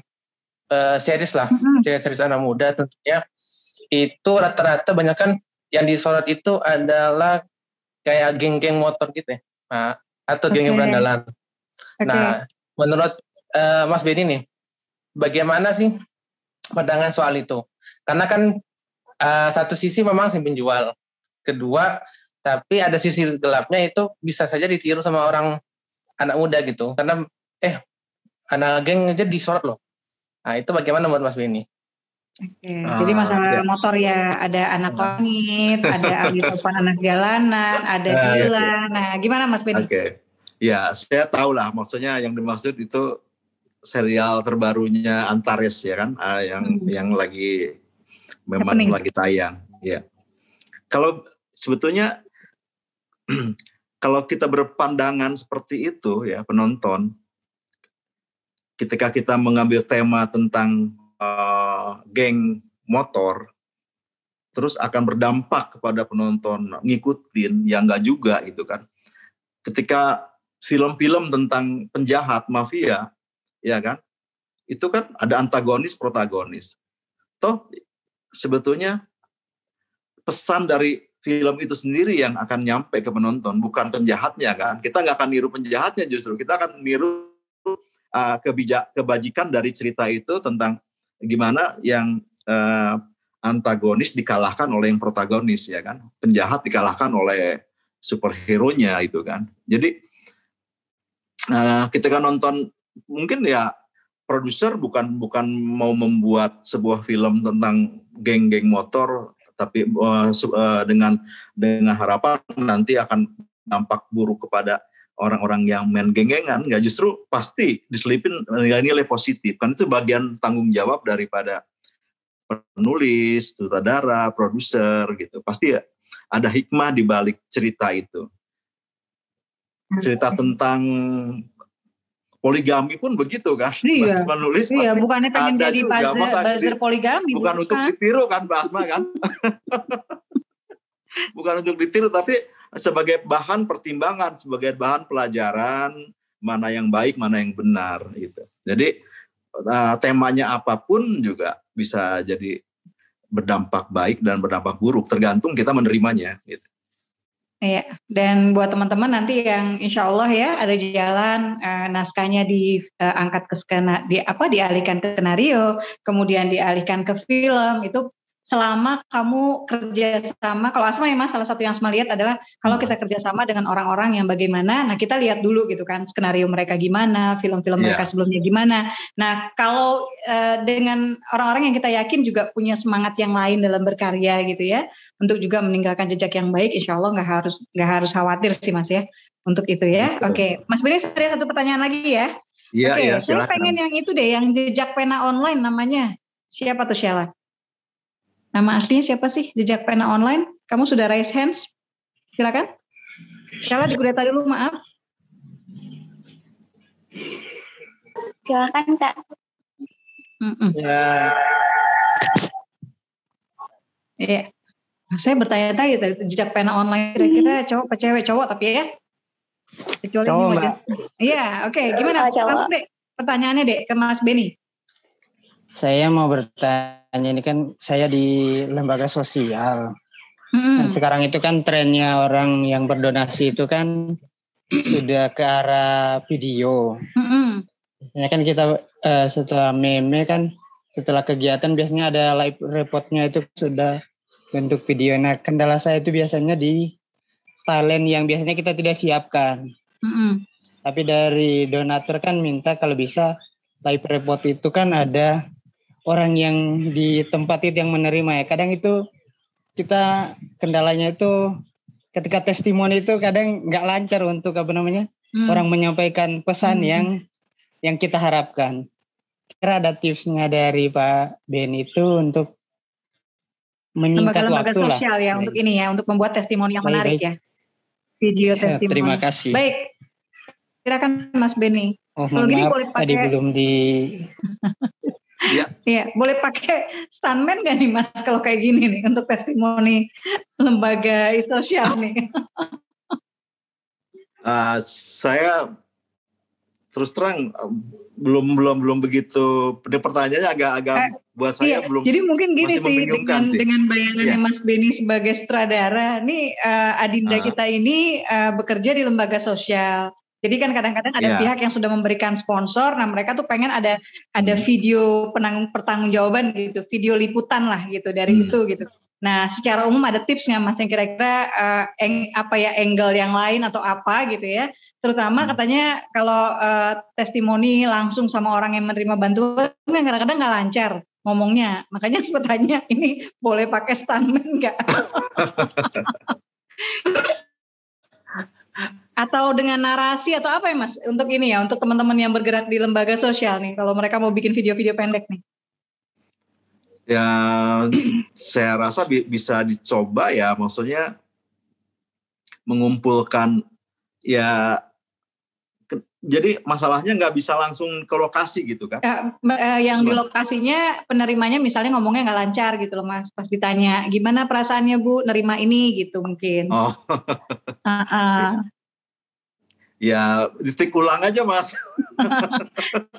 series lah, series anak muda tentunya. Itu rata-rata banyak kan yang disorot itu adalah kayak geng-geng motor gitu ya, atau geng-geng berandalan. Nah, menurut Mas Benny nih, bagaimana sih pandangan soal itu? Karena kan satu sisi memang si penjual, kedua tapi ada sisi gelapnya itu bisa saja ditiru sama orang anak muda gitu. Karena anak geng aja disorot loh. Nah itu bagaimana menurut Mas Benny? Jadi masalah motor ya ada anak langit, ada ahli topan anak jalanan, ada gila. Nah gimana Mas Benny? Ya saya tahu lah maksudnya yang dimaksud itu serial terbarunya Antares ya kan, yang lagi memang lagi tayang. Ya. Kalau sebetulnya kalau kita berpandangan seperti itu ya penonton, ketika kita mengambil tema tentang geng motor, terus akan berdampak kepada penonton ngikutin, ya enggak juga gitu kan. Ketika film-film tentang penjahat, mafia, ya kan, itu kan ada antagonis, protagonis. Toh sebetulnya pesan dari film itu sendiri yang akan nyampe ke penonton, bukan penjahatnya kan. Kita nggak akan niru penjahatnya justru, kita akan niru kebajikan dari cerita itu tentang gimana yang antagonis dikalahkan oleh yang protagonis ya kan. Penjahat dikalahkan oleh superhero-nya itu kan. Jadi ketika nonton mungkin ya produser bukan mau membuat sebuah film tentang geng-geng motor, tapi dengan harapan nanti akan nampak buruk kepada orang-orang yang main geng-gengan. Nggak, justru pasti diselipin nilai-nilai positif. Kan itu bagian tanggung jawab daripada penulis, sutradara, produser gitu. Pasti ada hikmah di balik cerita itu. Cerita tentang poligami pun begitu kan. Iya, penulis bukannya pengen jadi buzzer poligami. Bukan untuk ditiru kan Mbak Asma kan. Bukan untuk ditiru, tapi sebagai bahan pertimbangan, sebagai bahan pelajaran, mana yang baik, mana yang benar gitu. Jadi temanya apapun juga bisa jadi berdampak baik dan berdampak buruk, tergantung kita menerimanya gitu. Iya, dan buat teman-teman nanti yang insya Allah ya ada di jalan naskahnya diangkat ke dialihkan ke skenario, kemudian dialihkan ke film, itu selama kamu kerja sama, kalau Asma ya Mas, salah satu yang Asma lihat adalah kalau kita kerja sama dengan orang-orang yang bagaimana, nah kita lihat dulu gitu kan skenario mereka gimana, film-film mereka sebelumnya gimana. Nah kalau dengan orang-orang yang kita yakin juga punya semangat yang lain dalam berkarya gitu ya, untuk juga meninggalkan jejak yang baik, insya Allah nggak harus khawatir sih Mas ya untuk itu ya. Oke, Mas Benny ada satu pertanyaan lagi ya. Oke, saya pengen yang itu deh, yang jejak pena online namanya. Siapa tuh Sheila? Nama aslinya siapa sih jejak pena online? Kamu sudah raise hands? Silakan. Sheila dikudeta dulu, maaf. Silakan Kak. Ya, Iya. Saya bertanya-tanya tadi jejak pena online kira-kira cowok apa cewek? Cowok tapi ya. Kecuali Cowok, ini Mbak. wajah. Iya, oke. Gimana? Cowok. Langsung deh. Pertanyaannya deh ke Mas Beni. saya mau bertanya, ini kan saya di lembaga sosial. Dan sekarang itu kan trennya orang yang berdonasi itu kan sudah ke arah video. Biasanya kan kita setelah meme kan, setelah kegiatan biasanya ada live reportnya itu sudah bentuk video. Nah, kendala saya itu biasanya di talent yang biasanya kita tidak siapkan. Tapi dari donatur kan minta kalau bisa live report itu kan ada orang yang di tempat itu yang menerima ya. Kadang itu kita kendalanya itu ketika testimoni itu kadang nggak lancar untuk orang menyampaikan pesan yang kita harapkan. Kira ada tipsnya dari Pak Ben itu untuk menyingkat lembaga waktu lah. sosial ya untuk ini ya, untuk membuat testimoni yang menarik ya. Video testimoni. Terima kasih. Baik. Silakan Mas Beni. Oh, Kalau gini maaf, boleh tadi pakai belum di Iya, boleh pakai stuntman nggak nih Mas kalau kayak gini nih untuk testimoni lembaga sosial nih? Saya terus terang belum begitu. Pertanyaannya agak buat saya belum. Jadi mungkin gini masih sih dengan bayangannya Mas Beni sebagai sutradara, nih Adinda kita ini bekerja di lembaga sosial. Jadi kan kadang-kadang ada pihak yang sudah memberikan sponsor, nah mereka tuh pengen ada video pertanggungjawaban gitu, video liputan lah gitu dari itu gitu. Nah, secara umum ada tipsnya Mas yang kira-kira angle yang lain atau apa gitu ya. Terutama katanya kalau testimoni langsung sama orang yang menerima bantuan kan kadang-kadang nggak lancar ngomongnya. Makanya sebetulnya ini boleh pakai stuntman nggak? Atau dengan narasi atau apa ya Mas untuk ini ya, untuk teman-teman yang bergerak di lembaga sosial nih kalau mereka mau bikin video-video pendek nih. Ya, saya rasa bisa dicoba ya, maksudnya mengumpulkan ya. Jadi masalahnya nggak bisa langsung ke lokasi gitu kan? Yang di lokasinya penerimanya misalnya ngomongnya nggak lancar gitu loh Mas, pas ditanya gimana perasaannya Bu nerima ini gitu mungkin. Oh. Ya ditik ulang aja Mas.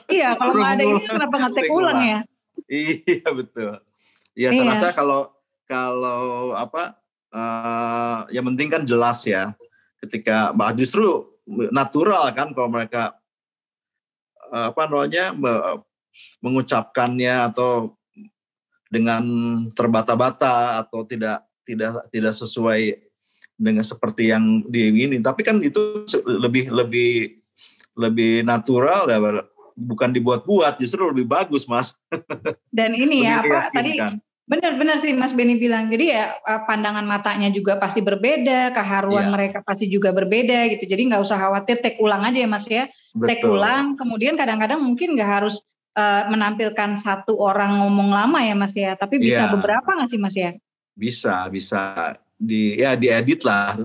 Iya kalau nggak ada ini kenapa ngetik ulang ya? Iya betul. Ya saya rasa kalau yang penting kan jelas ya. Ketika justru natural kan kalau mereka mengucapkannya atau dengan terbata-bata atau tidak sesuai dengan seperti yang di ini, tapi kan itu lebih natural ya, bukan dibuat-buat, justru lebih bagus Mas. Dan ini ya tadi benar-benar sih Mas Beni bilang, jadi ya pandangan matanya juga pasti berbeda, keharuan mereka pasti juga berbeda gitu, jadi nggak usah khawatir, take ulang aja ya Mas ya. Betul. Take ulang, kemudian kadang-kadang mungkin nggak harus menampilkan satu orang ngomong lama ya Mas ya, tapi bisa beberapa nggak sih Mas ya? Bisa diedit lah,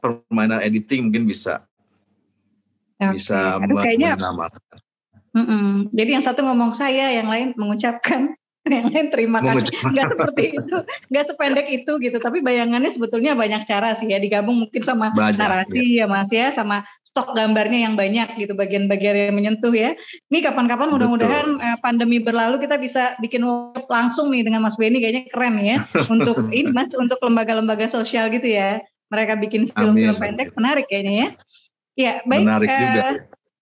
permainan editing mungkin bisa. Bisa menamakan. Jadi yang satu ngomong saya, yang lain mengucapkan, yang lain terima kasih. Nggak seperti itu, nggak sependek itu gitu. Tapi bayangannya sebetulnya banyak cara sih ya, digabung mungkin sama narasi ya Mas ya, sama stok gambarnya yang banyak gitu, bagian-bagian yang menyentuh ya. Ini kapan-kapan mudah-mudahan pandemi berlalu kita bisa bikin workshop langsung nih dengan Mas Beni, kayaknya keren ya. Untuk ini Mas, untuk lembaga-lembaga sosial gitu ya. Mereka bikin film-film pendek, menarik kayaknya ya. Ya baik. Menarik juga.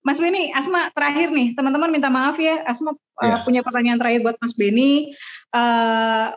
Mas Beni, Asma terakhir nih, teman-teman minta maaf ya, Asma punya pertanyaan terakhir buat Mas Beni.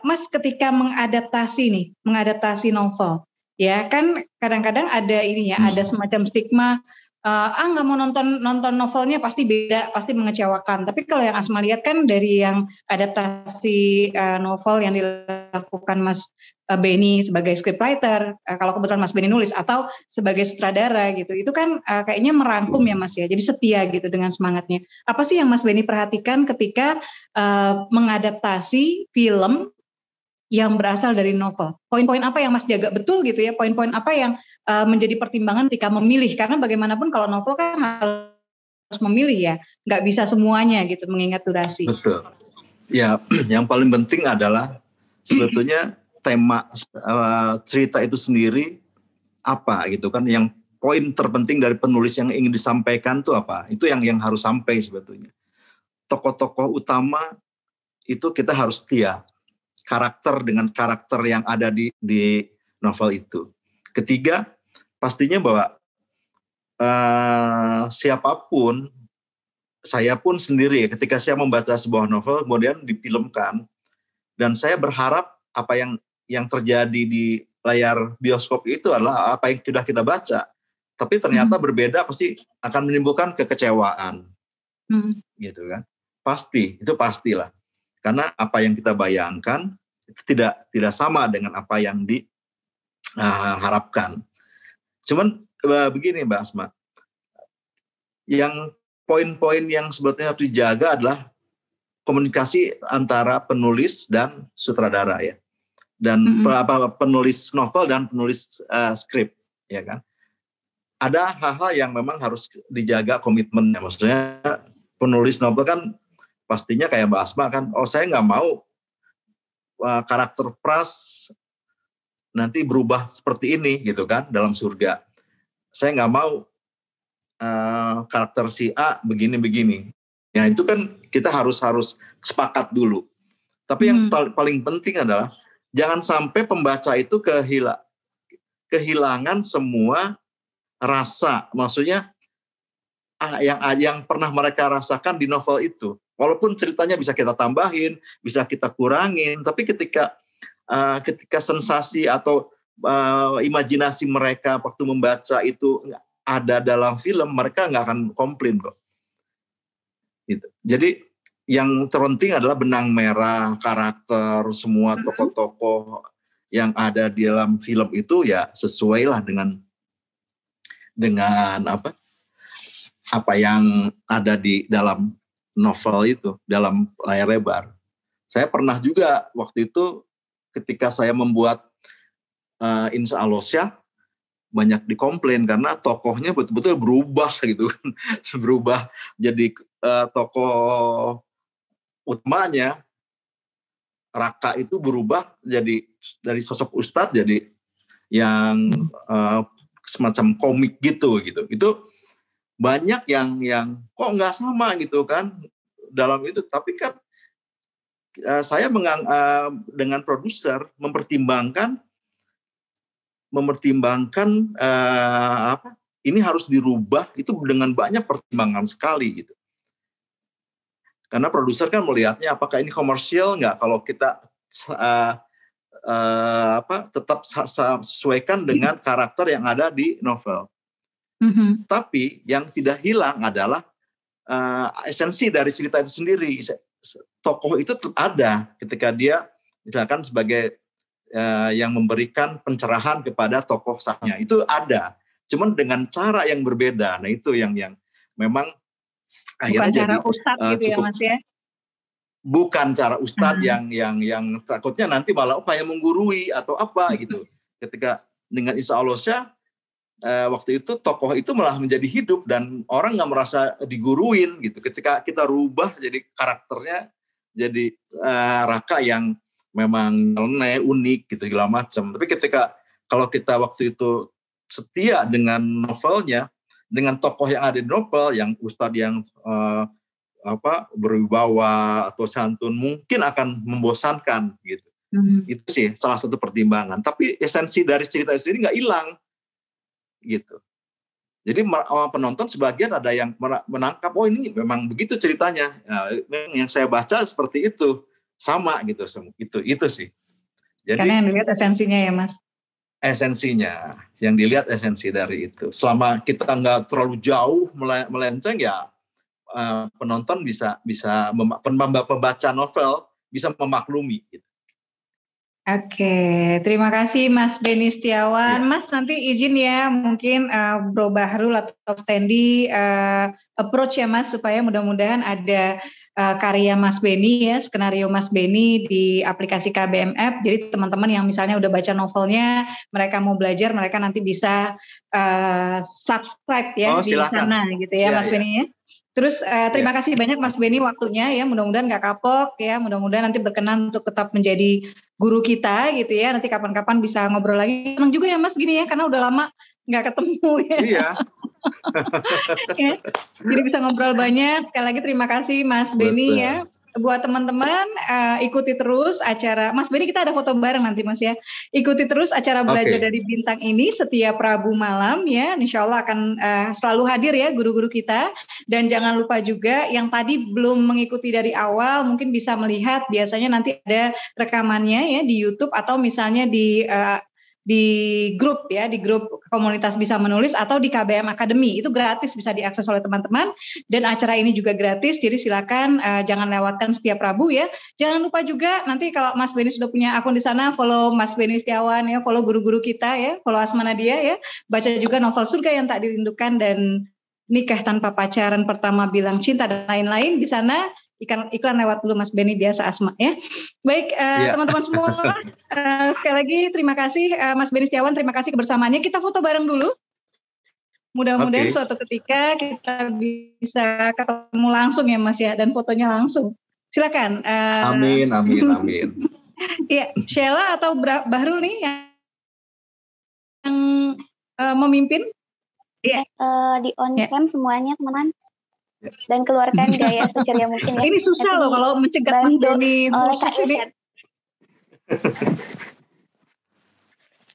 Mas ketika mengadaptasi novel, ya kan kadang-kadang ada ini ya, ada semacam stigma, nggak mau nonton novelnya pasti beda, pasti mengecewakan. Tapi kalau yang Asma lihat kan dari yang adaptasi novel yang dilakukan Mas Beni sebagai scriptwriter, kalau kebetulan Mas Beni nulis atau sebagai sutradara gitu, itu kan kayaknya merangkum ya Mas ya, jadi setia gitu dengan semangatnya. Apa sih yang Mas Beni perhatikan ketika mengadaptasi film yang berasal dari novel? Poin-poin apa yang Mas jaga betul gitu ya, poin-poin apa yang menjadi pertimbangan ketika memilih, karena bagaimanapun kalau novel kan harus memilih ya, nggak bisa semuanya gitu mengingat durasi. Betul. Ya, yang paling penting adalah sebetulnya tema cerita itu sendiri apa gitu kan, yang poin terpenting dari penulis yang ingin disampaikan tuh apa, itu yang harus sampai sebetulnya. Tokoh-tokoh utama itu kita harus setia, karakter dengan karakter yang ada di novel itu. Ketiga, pastinya bahwa siapapun, saya pun sendiri ketika saya membaca sebuah novel kemudian difilmkan, dan saya berharap apa yang terjadi di layar bioskop itu adalah apa yang sudah kita baca, tapi ternyata berbeda, pasti akan menimbulkan kekecewaan, gitu kan? Itu pastilah, karena apa yang kita bayangkan itu tidak sama dengan apa yang diharapkan. Cuman begini Mbak Asma, yang poin-poin yang sebetulnya harus dijaga adalah komunikasi antara penulis dan sutradara ya, dan penulis novel dan penulis skrip, ya kan. Ada hal-hal yang memang harus dijaga komitmennya. Maksudnya penulis novel kan pastinya kayak Mbak Asma kan, saya nggak mau karakter Pras nanti berubah seperti ini gitu kan dalam surga. Saya nggak mau karakter si A begini-begini. Ya itu kan kita harus sepakat dulu. Tapi yang paling penting adalah jangan sampai pembaca itu kehilangan semua rasa. Maksudnya yang pernah mereka rasakan di novel itu. Walaupun ceritanya bisa kita tambahin, bisa kita kurangin, tapi ketika sensasi atau imajinasi mereka waktu membaca itu ada dalam film, mereka nggak akan komplain kok. Gitu. Jadi yang terpenting adalah benang merah karakter semua tokoh-tokoh yang ada di dalam film itu ya sesuai lah dengan apa yang ada di dalam novel itu, dalam layar lebar. Saya pernah juga waktu itu ketika saya membuat Insya Allah banyak dikomplain karena tokohnya betul-betul berubah gitu kan. Berubah jadi tokoh utamanya Raka itu berubah jadi dari sosok ustadz jadi yang semacam komik gitu. Itu banyak yang kok nggak sama gitu kan dalam itu, tapi kan saya dengan produser mempertimbangkan ini harus dirubah itu dengan banyak pertimbangan sekali gitu. Karena produser kan melihatnya apakah ini komersial nggak kalau kita tetap sesuaikan dengan karakter yang ada di novel. Tapi yang tidak hilang adalah esensi dari cerita itu sendiri. Tokoh itu ada ketika dia misalkan sebagai yang memberikan pencerahan kepada tokoh sahnya itu ada, cuman dengan cara yang berbeda. Nah itu yang memang bukan cara ustadz gitu ya Mas ya? Bukan cara ustadz yang takutnya nanti malah kayak menggurui atau apa gitu. Ketika dengan Insya Allah waktu itu tokoh itu malah menjadi hidup dan orang nggak merasa diguruin gitu. Ketika kita rubah jadi karakternya jadi Raka yang memang unik gitu segala macam. Tapi kalau kita waktu itu setia dengan novelnya, dengan tokoh yang ada di novel, yang ustadz yang berwibawa atau santun, mungkin akan membosankan gitu. Itu sih salah satu pertimbangan. Tapi esensi dari cerita itu sendiri nggak hilang gitu. Jadi penonton sebagian ada yang menangkap, oh ini memang begitu ceritanya. Nah, yang saya baca seperti itu. Sama gitu, itu sih. Jadi, karena yang dilihat esensinya ya Mas. Esensinya, yang dilihat esensi dari itu. Selama kita nggak terlalu jauh melenceng ya, penonton bisa pembaca novel bisa memaklumi. Gitu. Oke, terima kasih Mas Beni Setiawan. Mas nanti izin ya, mungkin Bro Bahrul atau Standy approach ya Mas, supaya mudah-mudahan ada karya Mas Beni ya, skenario Mas Beni di aplikasi KBM App. Jadi teman-teman yang misalnya udah baca novelnya, mereka mau belajar, mereka nanti bisa subscribe ya di sana gitu ya Mas Beni ya. Terus terima kasih banyak Mas Beni waktunya ya, mudah-mudahan nggak kapok ya, mudah-mudahan nanti berkenan untuk tetap menjadi guru kita gitu ya, nanti kapan-kapan bisa ngobrol lagi. Senang juga ya Mas gini ya, karena udah lama nggak ketemu ya. Iya. Ya, jadi bisa ngobrol banyak. Sekali lagi terima kasih Mas Beni ya. Buat teman-teman ikuti terus acara Mas Beni, kita ada foto bareng nanti Mas ya. Ikuti terus acara Belajar dari Bintang ini setiap Rabu malam ya. Insya Allah akan selalu hadir ya guru-guru kita. Dan jangan lupa juga yang tadi belum mengikuti dari awal mungkin bisa melihat, biasanya nanti ada rekamannya ya di YouTube atau misalnya di grup ya, di grup komunitas Bisa Menulis atau di KBM Academy, itu gratis, bisa diakses oleh teman-teman, dan acara ini juga gratis, jadi silakan jangan lewatkan setiap Rabu ya. Jangan lupa juga nanti kalau Mas Beni sudah punya akun di sana, follow Mas Beni Setiawan ya, follow guru-guru kita ya, follow Asma Nadia ya, baca juga novel Surga yang Tak Dirindukan dan Nikah Tanpa Pacaran Pertama Bilang Cinta dan lain-lain di sana. Iklan lewat dulu Mas Beni, biasa Asma ya. Baik teman-teman semua, sekali lagi terima kasih Mas Beni Setiawan, terima kasih kebersamaannya. Kita foto bareng dulu. Mudah-mudahan suatu ketika kita bisa ketemu langsung ya Mas ya, dan fotonya langsung. Silakan. Amin. Iya, Sheila atau Bahrul nih yang memimpin? Iya. Di on cam semuanya teman-teman. Dan keluarkan gaya seceria mungkin ya. Ini susah loh kalau mencegah Mas Beni khusus ini.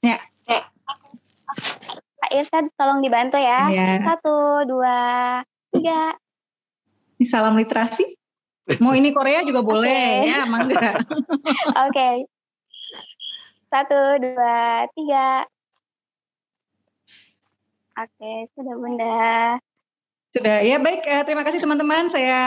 Ya. Kak Irsyad tolong dibantu ya. 1, 2, 3. Ini salam literasi. Mau ini Korea juga boleh ya, mangga. Oke. 1, 2, 3. Oke, sudah Bunda. Sudah ya, baik, terima kasih teman-teman. Saya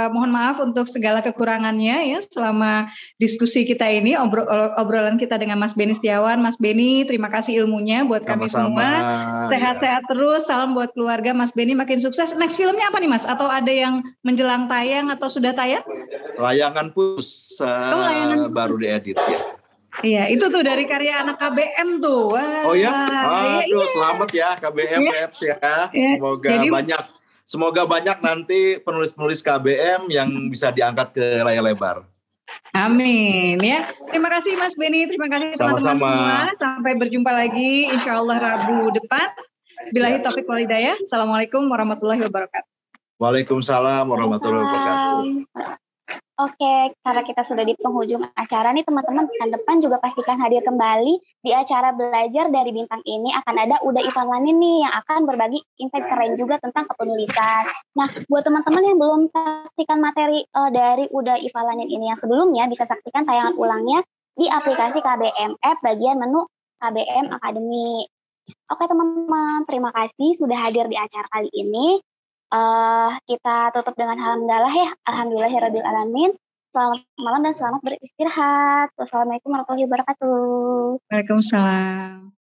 mohon maaf untuk segala kekurangannya ya selama diskusi kita ini, obrolan kita dengan Mas Beni Setiawan. Mas Beni, terima kasih ilmunya buat kami semua. Sehat-sehat terus, salam buat keluarga Mas Beni, makin sukses. Next filmnya apa nih Mas? Atau ada yang menjelang tayang atau sudah tayang? Layangan Pus, baru diedit ya. Iya, itu tuh dari karya anak KBM tuh. Wah, oh ya? Aduh, selamat ya KBM Apps ya. Semoga banyak nanti penulis-penulis KBM yang bisa diangkat ke layar lebar. Amin ya. Terima kasih Mas Beni, terima kasih teman-teman semua. Sampai berjumpa lagi insya Allah Rabu depan. Billahi taufiq wal hidayah. Assalamualaikum warahmatullahi wabarakatuh. Waalaikumsalam warahmatullahi wabarakatuh. Oke, karena kita sudah di penghujung acara nih teman-teman, pekan depan juga pastikan hadir kembali di acara Belajar dari Bintang ini. Akan ada Uda Ivan Lanin nih yang akan berbagi insight keren juga tentang kepenulisan. Nah, buat teman-teman yang belum saksikan materi dari Uda Ivan Lanin ini yang sebelumnya, bisa saksikan tayangan ulangnya di aplikasi KBM App bagian menu KBM Academy. Oke teman-teman, terima kasih sudah hadir di acara kali ini. Kita tutup dengan alhamdulillah ya, alhamdulillahirabbil alamin. Selamat malam dan selamat beristirahat. Wassalamualaikum warahmatullahi wabarakatuh. Waalaikumsalam.